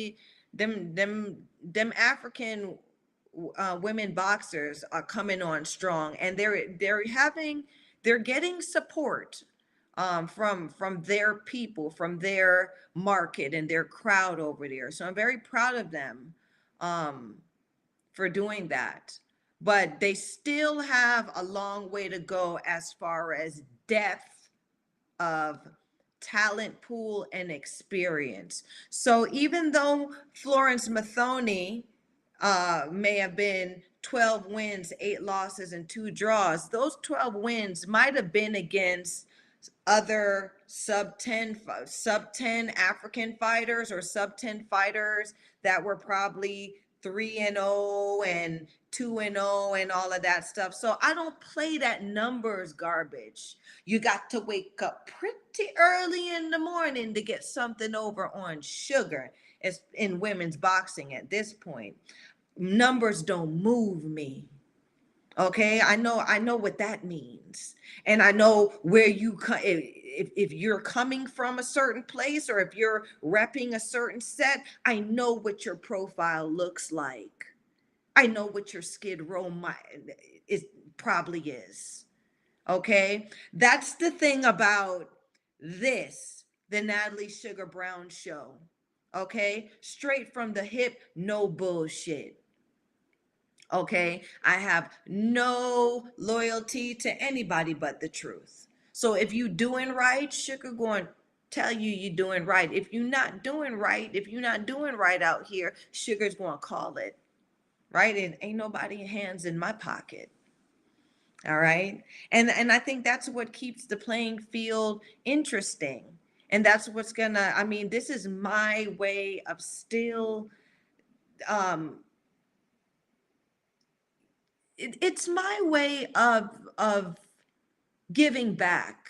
Them African women boxers are coming on strong, and they're getting support from their people, from their market and their crowd over there. So I'm very proud of them for doing that. But they still have a long way to go as far as depth of talent pool and experience. So even though Florence Mathoni may have been 12 wins, 8 losses, and 2 draws, those 12 wins might have been against other sub 10 African fighters or sub 10 fighters that were probably 3-0 and 2-0 and all of that stuff. So I don't play that numbers garbage. You got to wake up pretty early in the morning to get something over on sugar. It's in women's boxing at this point. Numbers don't move me. Okay, I know what that means, and I know where if you're coming from a certain place, or if you're repping a certain set, I know what your profile looks like. I know what your skid row is probably is. Okay, that's the thing about the Natalie Sugar Brown show. Okay, straight from the hip, no bullshit. Okay, I have no loyalty to anybody but the truth. So if you doing right, sugar going to tell you you're doing right. If you're not doing right, if you're not doing right out here, sugar's going to call it. Right? And ain't nobody hands in my pocket. All right? And I think that's what keeps the playing field interesting. And that's what's going to, I mean, this is my way of still it's my way of giving back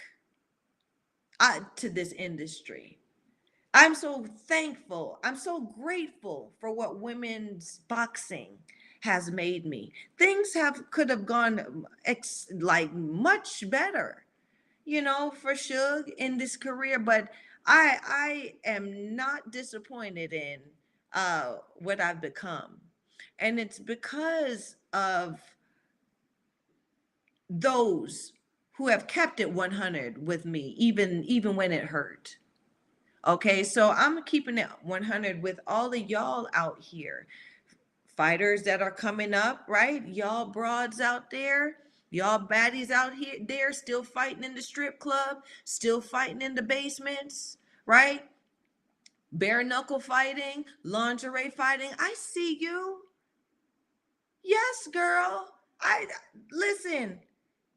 to this industry. I'm so thankful. I'm so grateful for what women's boxing has made me. Things could have gone like much better, for Suge in this career, but I am not disappointed in what I've become. And it's because of those who have kept it 100 with me, even when it hurt. Okay, so I'm keeping it 100 with all of y'all out here, fighters that are coming up, right? Y'all broads out there, y'all baddies out here, there still fighting in the strip club, still fighting in the basements, right? Bare knuckle fighting, lingerie fighting. I see you. Yes, girl. I listen.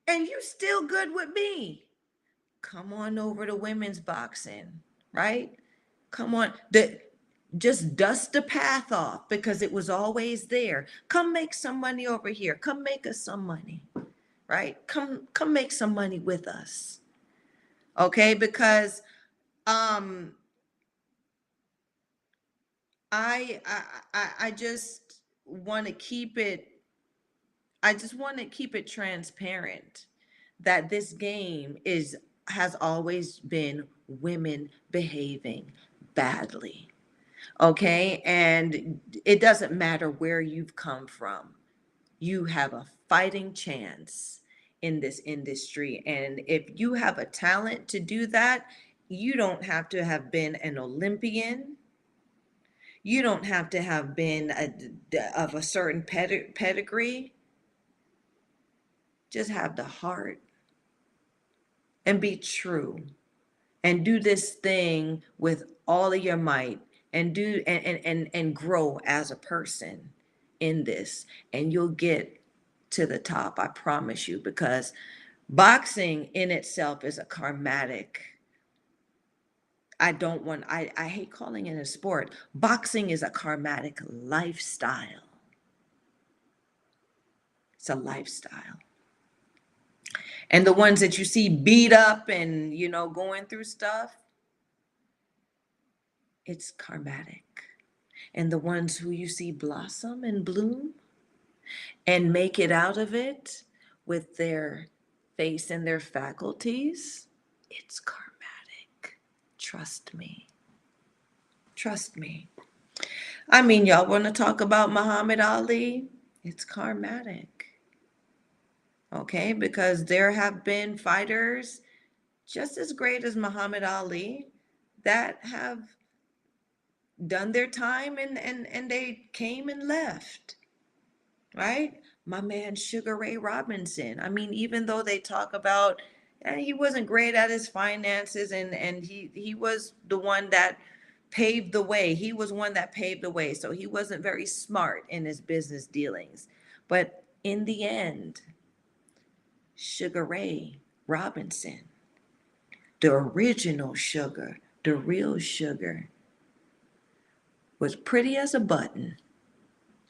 And you still good with me. Come on over to women's boxing, right? Come on. Just dust the path off because it was always there. Come make some money over here. Come make us some money, right? Come make some money with us. Okay? Because I just want to keep it transparent that this game has always been women behaving badly. Okay? And it doesn't matter where you've come from. You have a fighting chance in this industry. And if you have a talent to do that, you don't have to have been an Olympian. You don't have to have been of a certain pedigree. Just have the heart and be true and do this thing with all of your might and do and grow as a person in this, and you'll get to the top, I promise you, because boxing in itself is a karmatic. I hate calling it a sport. Boxing is a karmatic lifestyle. It's a lifestyle. And the ones that you see beat up and, going through stuff, it's karmatic. And the ones who you see blossom and bloom and make it out of it with their face and their faculties, it's karmatic. Trust me. Trust me. I mean, y'all want to talk about Muhammad Ali? It's karmatic. Okay, because there have been fighters just as great as Muhammad Ali that have done their time and they came and left, right? My man Sugar Ray Robinson. I mean, even though they talk about he wasn't great at his finances and he was the one that paved the way. He was one that paved the way. So he wasn't very smart in his business dealings. But in the end, Sugar Ray Robinson, the original Sugar, the real Sugar, was pretty as a button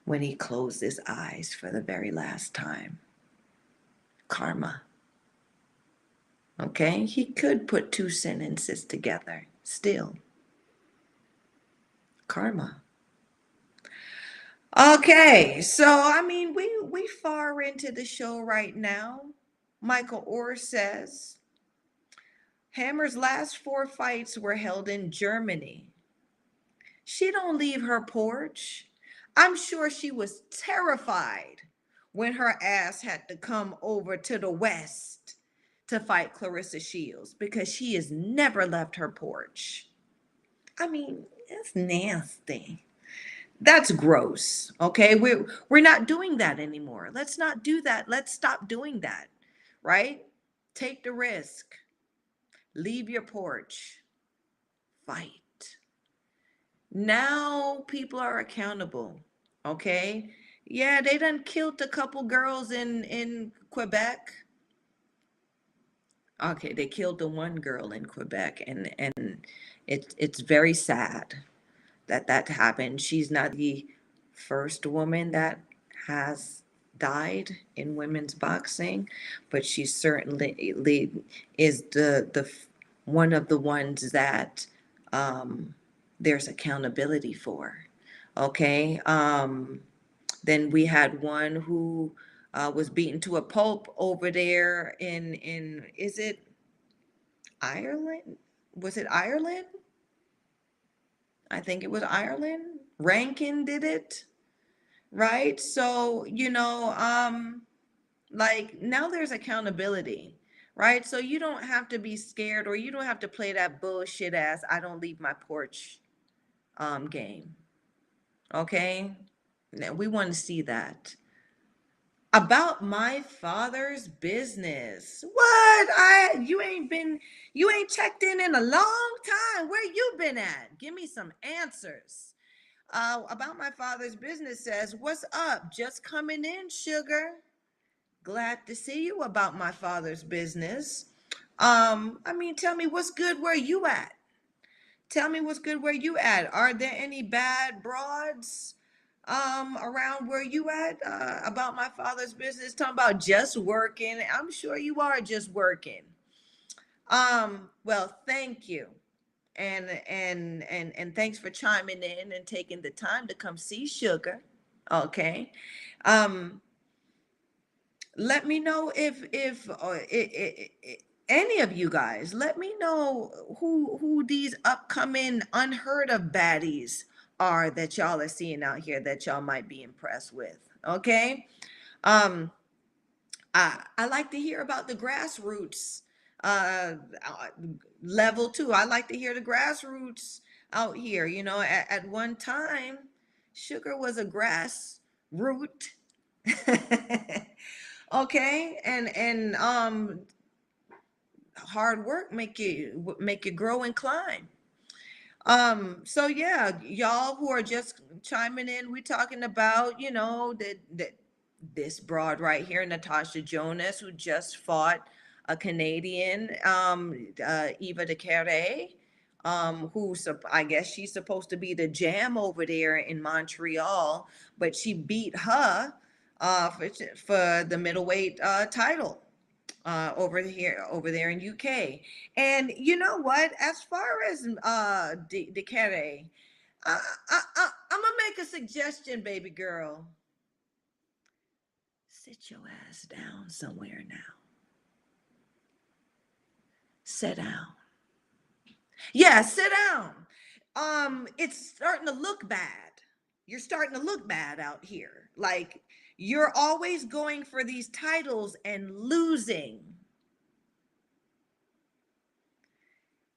when he closed his eyes for the very last time. Karma. Okay? He could put two sentences together still. Karma. Okay, so I mean, we far into the show right now. Michael Orr says Hammer's last 4 fights were held in Germany. She don't leave her porch. I'm sure she was terrified when her ass had to come over to the West to fight Clarissa Shields because she has never left her porch. I mean, it's nasty. That's gross. Okay? We're not doing that anymore. Let's not do that. Let's stop doing that. Right? Take the risk. Leave your porch. Fight. Now people are accountable. Okay? Yeah, they done killed a couple girls in Quebec. Okay, they killed the one girl in Quebec, and it's very sad that happened. She's not the first woman that has died in women's boxing, but she certainly is the one of the ones that there's accountability for. Okay. Then we had one who was beaten to a pulp over there in is it Ireland? Was it Ireland? I think it was Ireland. Rankin did it, right? So, like now there's accountability, right? So you don't have to be scared or you don't have to play that bullshit ass I don't leave my porch game. Okay? Now we want to see that. About my father's business. What? You ain't checked in a long time. Where you been at? Give me some answers. About my father's business says, what's up? Just coming in, sugar. Glad to see you about my father's business. I mean, tell me what's good where you at? Tell me what's good where you at? Are there any bad broads around where you at about my father's business? Talking about just working. I'm sure you are just working. Well, thank you. And thanks for chiming in and taking the time to come see Sugar. Okay. Um let me know if any of you guys, let me know who these upcoming unheard of baddies are that y'all are seeing out here that y'all might be impressed with. Okay. um I like to hear about the grassroots uh level too. I like to hear the grassroots out here. At one time Sugar was a grass root Okay, and hard work make you grow and climb. So yeah, y'all who are just chiming in, we talking about, that this broad right here, Natasha Jonas, who just fought a Canadian, Eva de Carre, I guess she's supposed to be the jam over there in Montreal, but she beat her for the middleweight title over there in UK. And you know what? As far as Decade, I'm gonna make a suggestion, baby girl. Sit your ass down somewhere now. Sit down. Yeah, sit down. It's starting to look bad. You're starting to look bad out here. Like you're always going for these titles and losing.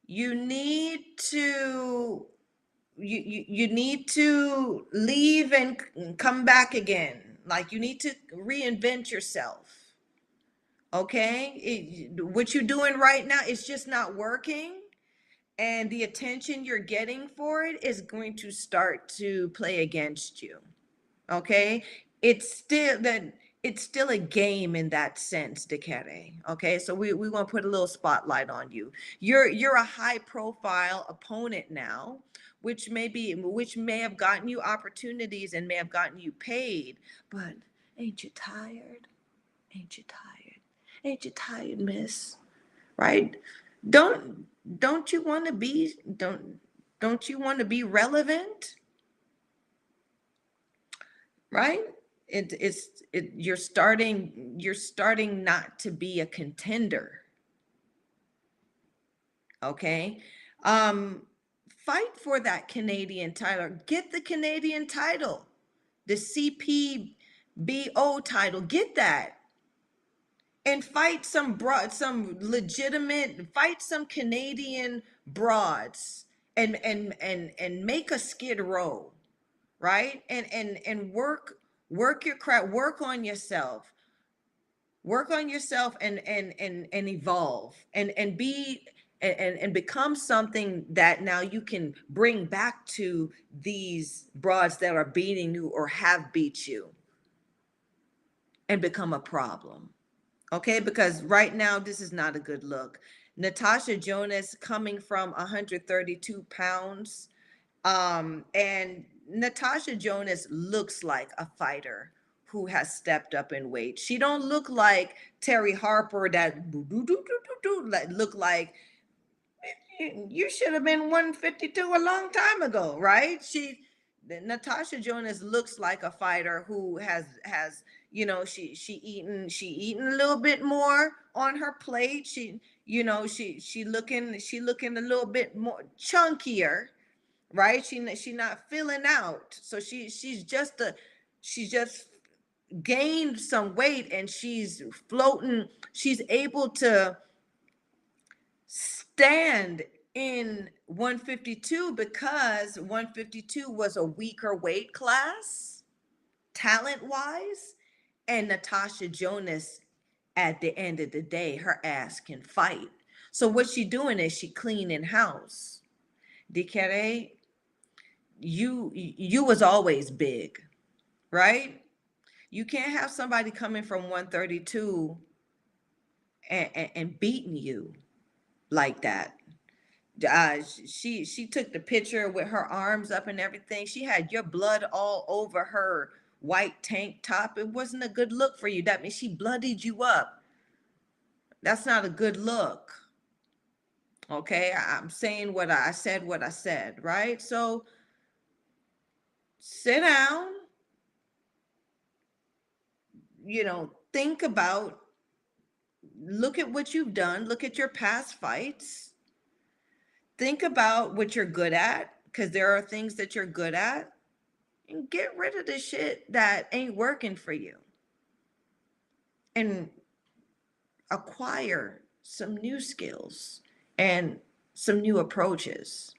You need to you need to leave and come back again. Like you need to reinvent yourself. Okay, what you're doing right now is just not working, and the attention you're getting for it is going to start to play against you. Okay, it's still that it's still a game in that sense, Decade. Okay, so we want to put a little spotlight on you. You're a high profile opponent now, which may have gotten you opportunities and may have gotten you paid, but ain't you tired? Ain't you tired? Ain't you tired, miss? Right? don't don't you want to be don't you want to be relevant? Right? You're starting not to be a contender. Okay. um Fight for that Canadian title. Get the Canadian title, the CPBO title. Get that, and fight some legitimate, fight some Canadian broads, and make a Skid Row, right? And work your craft, work on yourself, and evolve, and be and become something that now you can bring back to these broads that are beating you or have beat you, and become a problem. Okay, because right now this is not a good look. Natasha Jonas coming from 132 pounds, and Natasha Jonas looks like a fighter who has stepped up in weight. She don't look like Terry Harper that look like you should have been 152 a long time ago, right? Natasha Jonas looks like a fighter who has she eating a little bit more on her plate. She looking a little bit more chunkier, right? She not filling out. So she's just gained some weight, and she's floating. She's able to stand in 152 because 152 was a weaker weight class, talent wise. And Natasha Jonas, at the end of the day, her ass can fight. So what she doing is she cleaning house. DK, you was always big, right? You can't have somebody coming from 132 and beating you like that. She took the picture with her arms up and everything. She had your blood all over her white tank top. It wasn't a good look for you. That means she bloodied you up. That's not a good look. Okay, I'm saying what I said, right? So sit down, think about, look at what you've done, look at your past fights, think about what you're good at, because there are things that you're good at, and get rid of the shit that ain't working for you, and acquire some new skills and some new approaches.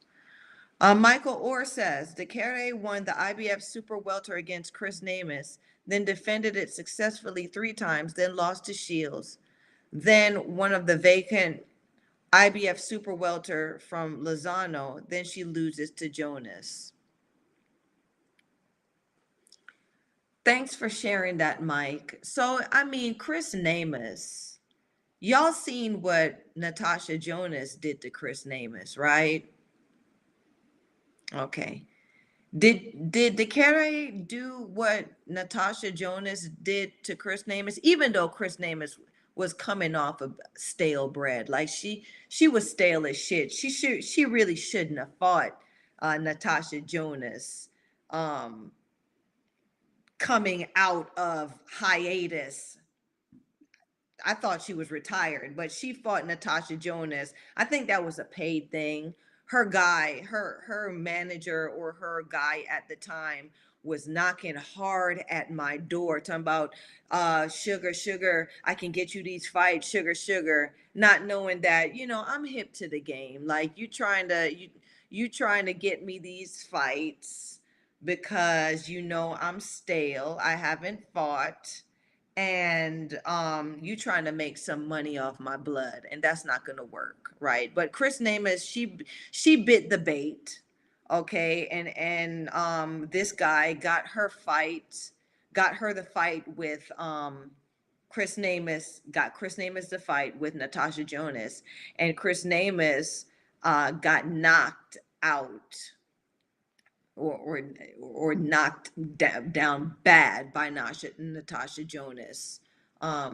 Michael Orr says, DeCare won the IBF Super Welter against Chris Namus. then defended it successfully 3 times, then lost to Shields. Then one of the vacant IBF super welter from Lozano. Then she loses to Jonas. Thanks for sharing that, Mike. So, I mean, Chris Namus, y'all seen what Natasha Jonas did to Chris Namus, right? Okay. Did DeCare do what Natasha Jonas did to Chris Namus? Even though Chris Namus was coming off of stale bread, like she was stale as shit. She really shouldn't have fought Natasha Jonas coming out of hiatus. I thought she was retired, but she fought Natasha Jonas. I think that was a paid thing. Her guy, her manager or her guy at the time was knocking hard at my door, talking about sugar, I can get you these fights, sugar, not knowing that, I'm hip to the game. Like you trying to get me these fights because I'm stale. I haven't fought, and you trying to make some money off my blood, and that's not going to work, right? But Chris Namus, she bit the bait, okay, and this guy got her the fight with Chris Namus, got Chris Namus the fight with Natasha Jonas, and Chris Namus got knocked out or knocked down bad by Natasha Jonas. I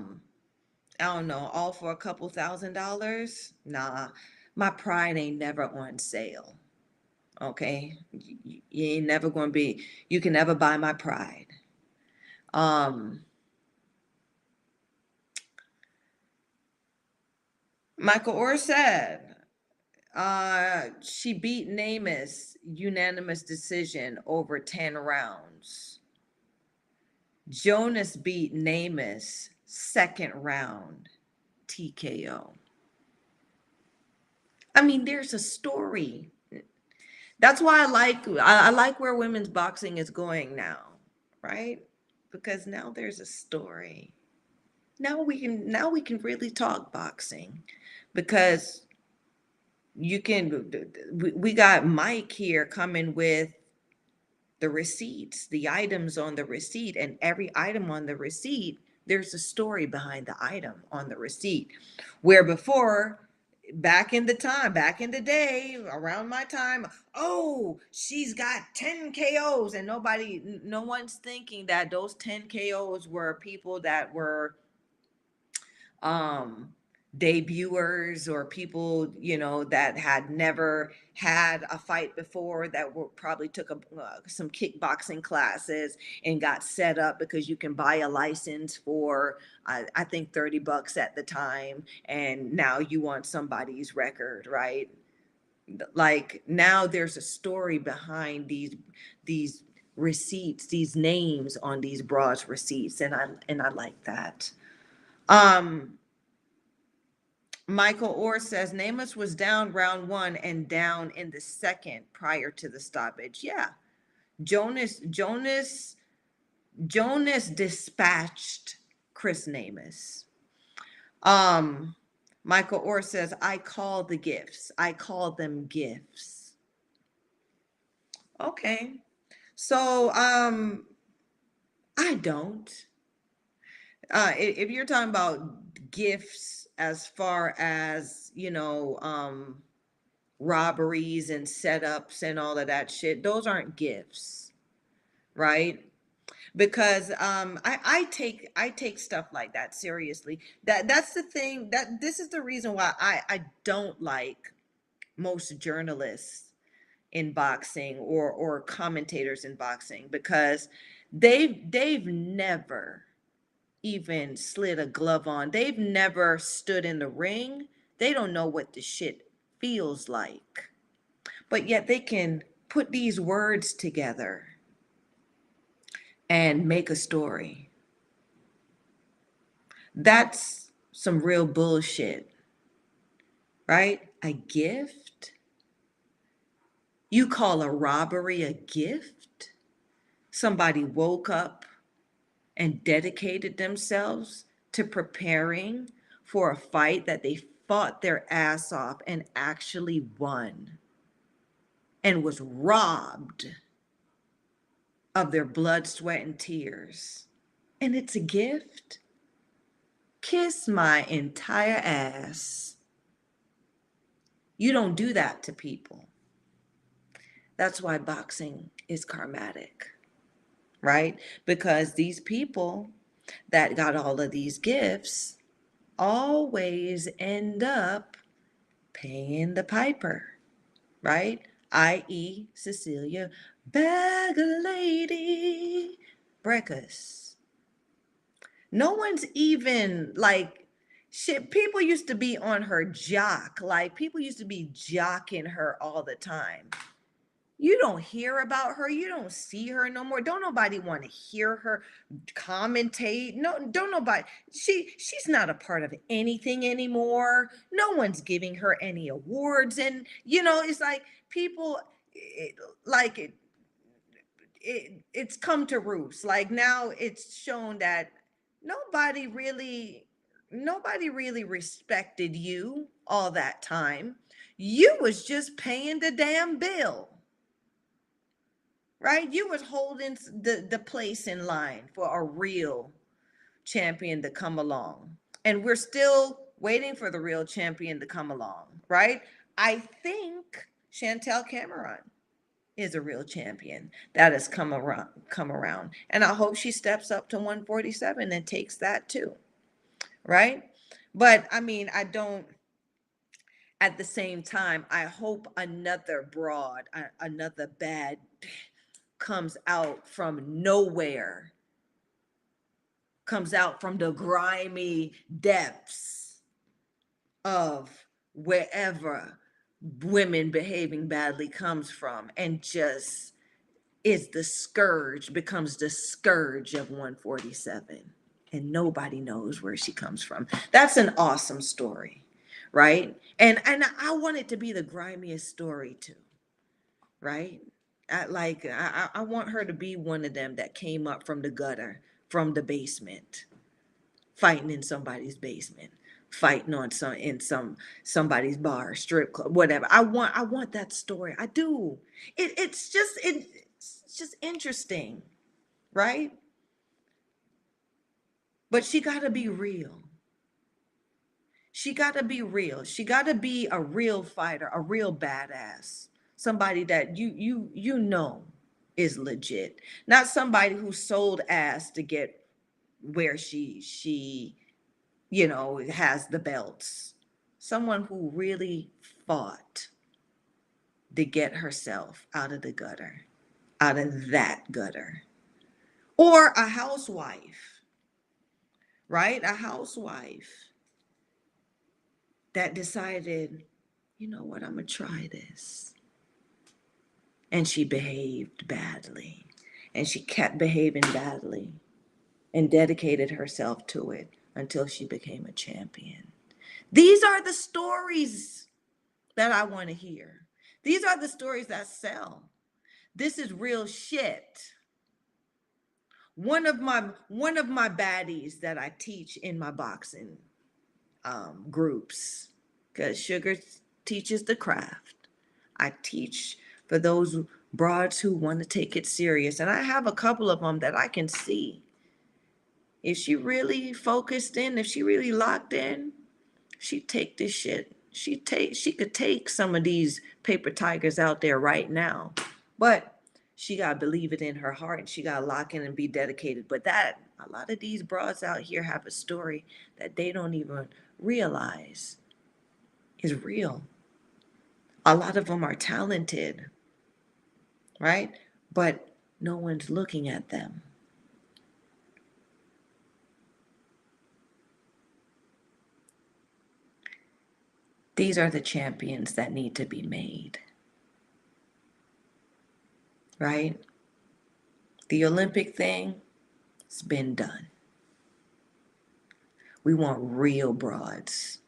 don't know, all for a couple $1,000s. Nah, my pride ain't never on sale. Okay, you ain't never gonna be. You can never buy my pride. Michael Orr said, she beat Namus unanimous decision over 10 rounds. Jonas beat Namus second round TKO. I mean, there's a story. That's why I like where women's boxing is going now, right? Because now there's a story. Now we can really talk boxing, because we got Mike here coming with the receipts, the items on the receipt, and every item on the receipt, there's a story behind the item on the receipt. Where before, back in the day, around my time, oh, she's got 10 KOs, and no one's thinking that those 10 KOs were people that were um debuters, or people that had never had a fight before, that were probably took some kickboxing classes and got set up, because you can buy a license for I think $30 at the time, and now you want somebody's record, right? Like, now there's a story behind these receipts, these names on these broad receipts, and I like that. um Michael Orr says Namath was down round one and down in the second prior to the stoppage. Yeah. Jonas dispatched Chris Namus. Michael Orr says, I call the gifts. I call them gifts. Okay. So I don't. If you're talking about gifts as far as, robberies and setups and all of that shit, those aren't gifts, right? Because I take stuff like that seriously. That's the thing, that this is the reason why I don't like most journalists in boxing, or commentators in boxing, because they've never even slid a glove on. They've never stood in the ring. They don't know what the shit feels like. But yet they can put these words together and make a story. That's some real bullshit, right? A gift? You call a robbery a gift? Somebody woke up and dedicated themselves to preparing for a fight that they fought their ass off and actually won and was robbed of their blood, sweat, and tears. And it's a gift. Kiss my entire ass. You don't do that to people. That's why boxing is karmatic, right? Because these people that got all of these gifts always end up paying the piper, right? I.e., Cecilia Bag Lady Breckus. No one's even like, shit, people used to be on her jock. Like, people used to be jocking her all the time. You don't hear about her. You don't see her no more. Don't nobody want to hear her commentate. No, don't nobody. She's not a part of anything anymore. No one's giving her any awards. And it's like people like it's come to roost. Like, now it's shown that nobody really nobody really respected you all that time. You was just paying the damn bill. Right? You was holding the place in line for a real champion to come along. And we're still waiting for the real champion to come along, right? I think Chantel Cameron is a real champion that has come around. And I hope she steps up to 147 and takes that too. Right? But I mean, I don't at the same time, I hope another broad, another bad comes out from nowhere, comes out from the grimy depths of wherever women behaving badly comes from, and just is the scourge, becomes the scourge of 147, and nobody knows where she comes from. That's an awesome story, right? And I want it to be the grimiest story too, right? I want her to be one of them that came up from the gutter, from the basement, fighting in somebody's basement, fighting on somebody's bar, strip club, whatever. I want that story. I do. It's just interesting, right? But she got to be real. She got to be real. She got to be a real fighter, a real badass. Somebody that you know is legit. Not somebody who sold ass to get where she has the belts. Someone who really fought to get herself out of the gutter, out of that gutter. Or a housewife, right? A housewife that decided, you know what, I'm going to try this. And she behaved badly. And she kept behaving badly and dedicated herself to it until she became a champion. These are the stories that I want to hear. These are the stories that sell. This is real shit. One of my baddies that I teach in my boxing groups, because Sugar teaches the craft. I teach for those broads who want to take it serious, and I have a couple of them that I can see. If she really focused in, if she really locked in, she'd take this shit. She could take some of these paper tigers out there right now, but she gotta believe it in her heart, and she gotta lock in and be dedicated. But that a lot of these broads out here have a story that they don't even realize is real. A lot of them are talented, right? But no one's looking at them. These are the champions that need to be made, right? The Olympic thing, it's been done. We want real broads,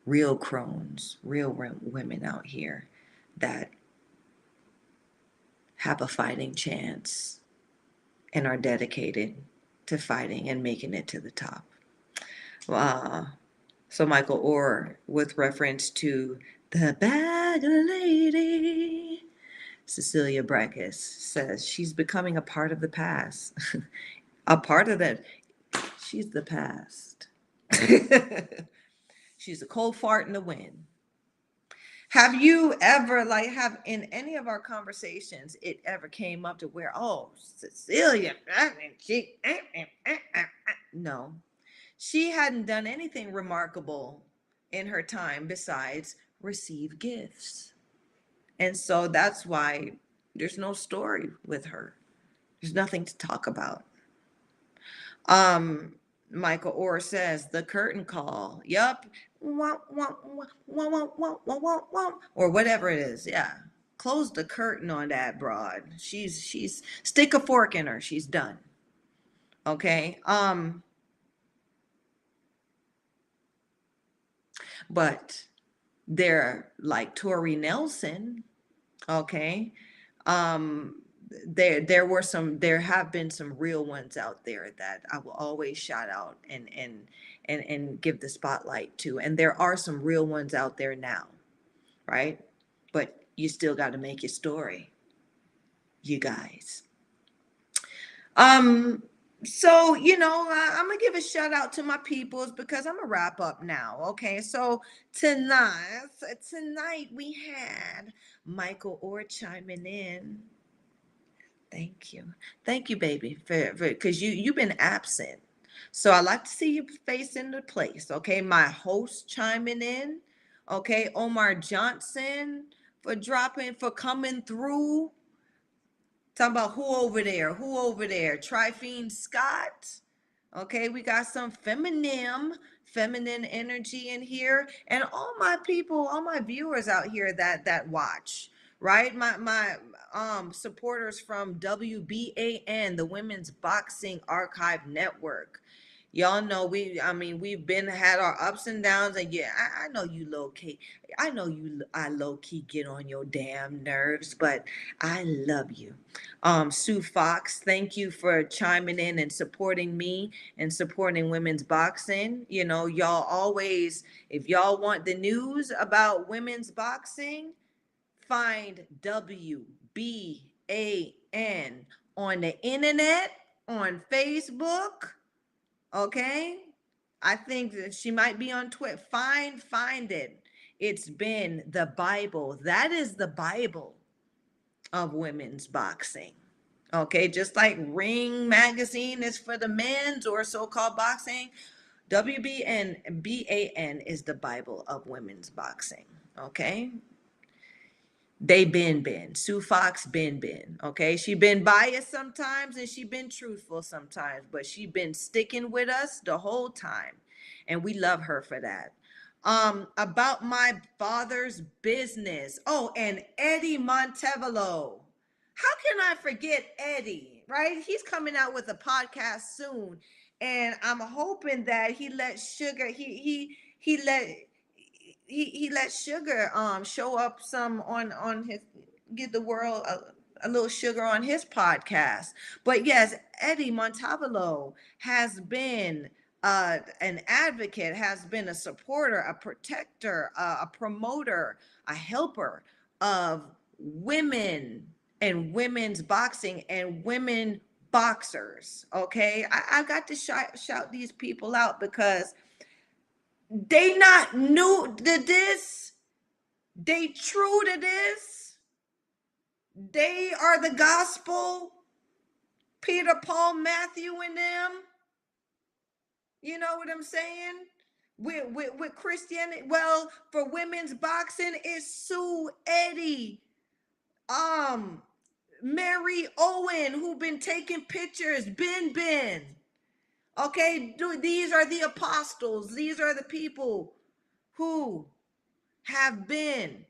real crones, real women out here that have a fighting chance and are dedicated to fighting and making it to the top. Uh, so Michael Orr, with reference to the bad lady, Cecilia Brækhus says she's becoming a part of the past. A part of that. She's the past. She's a cold fart in the wind. Have you ever, like, have in any of our conversations, it ever came up to where, oh, Cecilia, no, she hadn't done anything remarkable in her time besides receive gifts. And so that's why there's no story with her. There's nothing to talk about. Um, Michael Orr says the curtain call. Yup. Or whatever it is. Yeah. Close the curtain on that broad. She's stick a fork in her. She's done. Okay. But they're like Tori Nelson. Okay. There have been some real ones out there that I will always shout out and give the spotlight to. And there are some real ones out there now, right? But you still got to make your story, you guys. So I'm gonna give a shout out to my peoples because I'm gonna wrap up now. Okay, so tonight we had Michael Orr chiming in. Thank you, baby, for because you've been absent. So I like to see you face in the place. Okay, my host chiming in. Okay, Omar Johnson for coming through. Talking about who over there? Who over there? Trifine Scott. Okay, we got some feminine energy in here, and all my people, all my viewers out here that watch, right? My supporters from WBAN, the Women's Boxing Archive Network. Y'all know we've been had our ups and downs, and yeah, I know you low key. I low key get on your damn nerves, but I love you. Sue Fox, thank you for chiming in and supporting me and supporting women's boxing. Y'all always, if y'all want the news about women's boxing, find WBAN on the internet, on Facebook. Okay. I think that she might be on Twitter. Find it. It's been the Bible. That is the Bible of women's boxing. Okay, just like Ring Magazine is for the men's or so-called boxing, WBAN is the Bible of women's boxing. Okay, they been Sue Fox been okay. She been biased sometimes and she been truthful sometimes, but she been sticking with us the whole time, and we love her for that. About my father's business. Oh, and Eddie Montevolo. How can I forget Eddie? Right? He's coming out with a podcast soon, and I'm hoping that he let Sugar. He let Sugar show up some on his, give the world a little sugar on his podcast. But yes, Eddie Montavolo has been an advocate, has been a supporter, a protector, a promoter, a helper of women and women's boxing and women boxers. Okay, I got to shout these people out because they not new to this. They true to this. They are the gospel. Peter, Paul, Matthew, and them. You know what I'm saying? With Christianity. Well, for women's boxing, it's Sue, Eddie, Mary Owen, who been taking pictures. Ben. Okay, these are the apostles. These are the people who have been.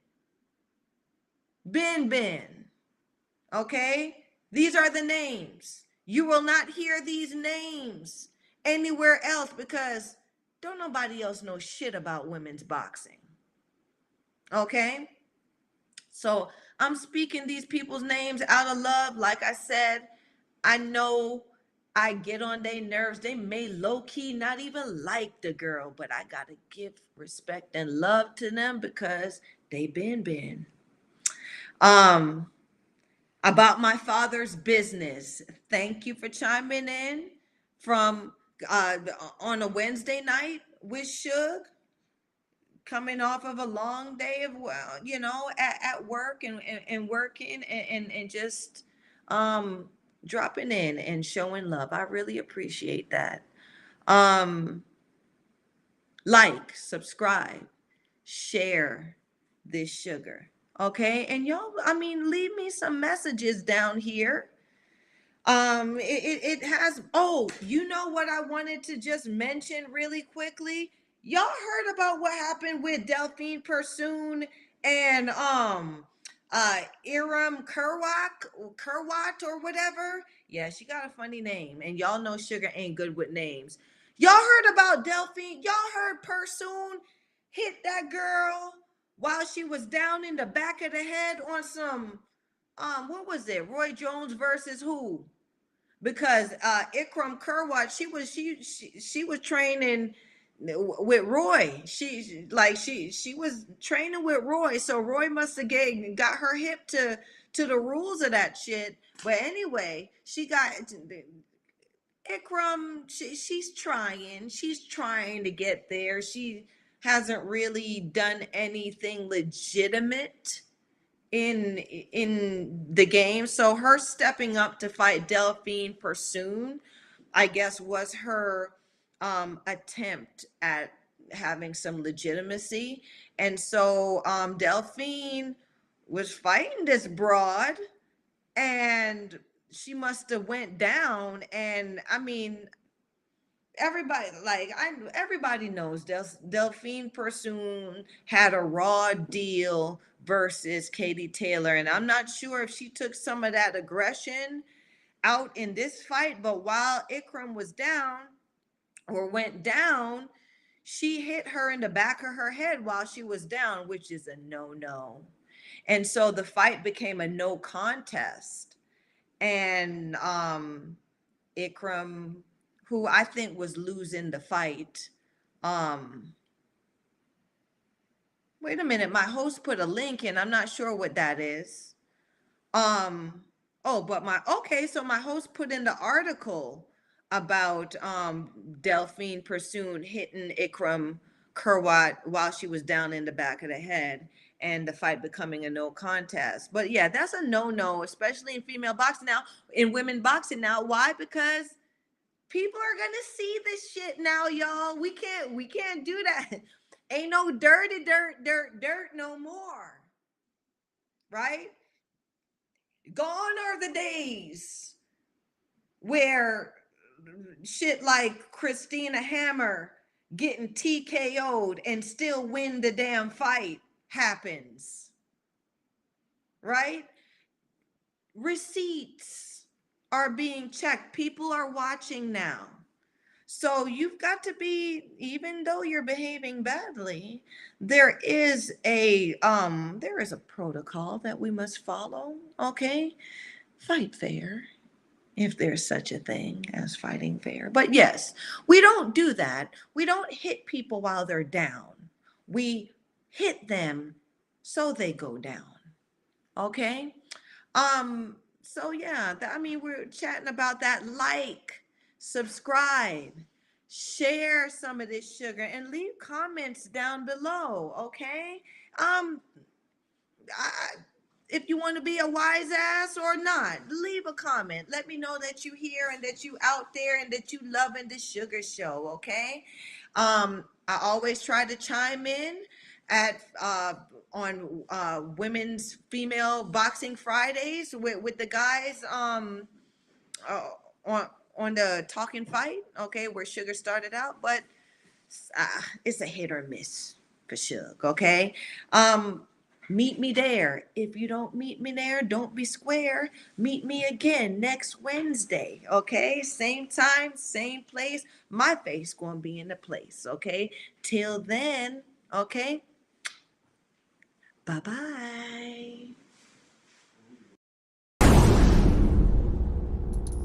Okay, these are the names. You will not hear these names anywhere else because don't nobody else know shit about women's boxing. Okay, so I'm speaking these people's names out of love. Like I said, I know I get on their nerves. They may low key not even like the girl, but I gotta give respect and love to them because they been. Um, about my father's business. Thank you for chiming in from uh on a Wednesday night with Suge, coming off of a long day of, well, at work and working and just um dropping in and showing love. I really appreciate that. um like, subscribe, share this sugar, okay? And y'all, I mean, leave me some messages down here. It has, oh, you know what I wanted to just mention really quickly? Y'all heard about what happened with Delphine Pursoon and Iram Kerwat or whatever? Yeah, she got a funny name, and y'all know Sugar ain't good with names. Y'all heard about Delphine? Y'all heard Pursoon hit that girl while she was down in the back of the head on some, what was it, Roy Jones versus who? Because Ikram Kerwat, she was training with Roy. She was training with Roy, so Roy must have got her hip to the rules of that shit. But anyway, she got Ikram. She's trying to get there. She hasn't really done anything legitimate in the game. So her stepping up to fight Delphine Pursoon, I guess, was her attempt at having some legitimacy. And so Delphine was fighting this broad, and she must have went down. And I mean, everybody knows Delphine Pursoon had a raw deal versus Katie Taylor, and I'm not sure if she took some of that aggression out in this fight. But while Ikram was down or went down, she hit her in the back of her head while she was down, which is a no. And so the fight became a no contest. And Ikram, who I think was losing the fight. Um, Wait a minute, my host put a link in. I'm not sure what that is. Um, oh, but so my host put in the article about Delphine Pursoon hitting Ikram Kerwat while she was down in the back of the head, and the fight becoming a no contest. But yeah, that's a no, especially in female boxing now, in women boxing now. Why? Because people are gonna see this shit now, y'all. We can't do that. Ain't no dirty dirt no more, right? Gone are the days where shit like Christina Hammer getting TKO'd and still win the damn fight happens, right? Receipts are being checked. People are watching now. So you've got to be, even though you're behaving badly, there is a protocol that we must follow, okay? Fight fair, if there's such a thing as fighting fair. But yes, we don't do that. We don't hit people while they're down. We hit them so they go down. Okay? So yeah, I mean, we're chatting about that. Like, subscribe, share some of this sugar, and leave comments down below. Okay? Um, I, if you want to be a wise ass or not, leave a comment. Let me know that you here and that you out there and that you loving the sugar show. Okay? I always try to chime in at on women's female boxing Fridays with the guys uh, on on the Talkin fight, okay, where Sugar started out. But it's a hit or miss for Sugar, okay? Meet me there. If you don't meet me there, don't be square. Meet me again next Wednesday, okay? Same time, same place. My face gonna be in the place, okay? Till then, okay? Bye-bye.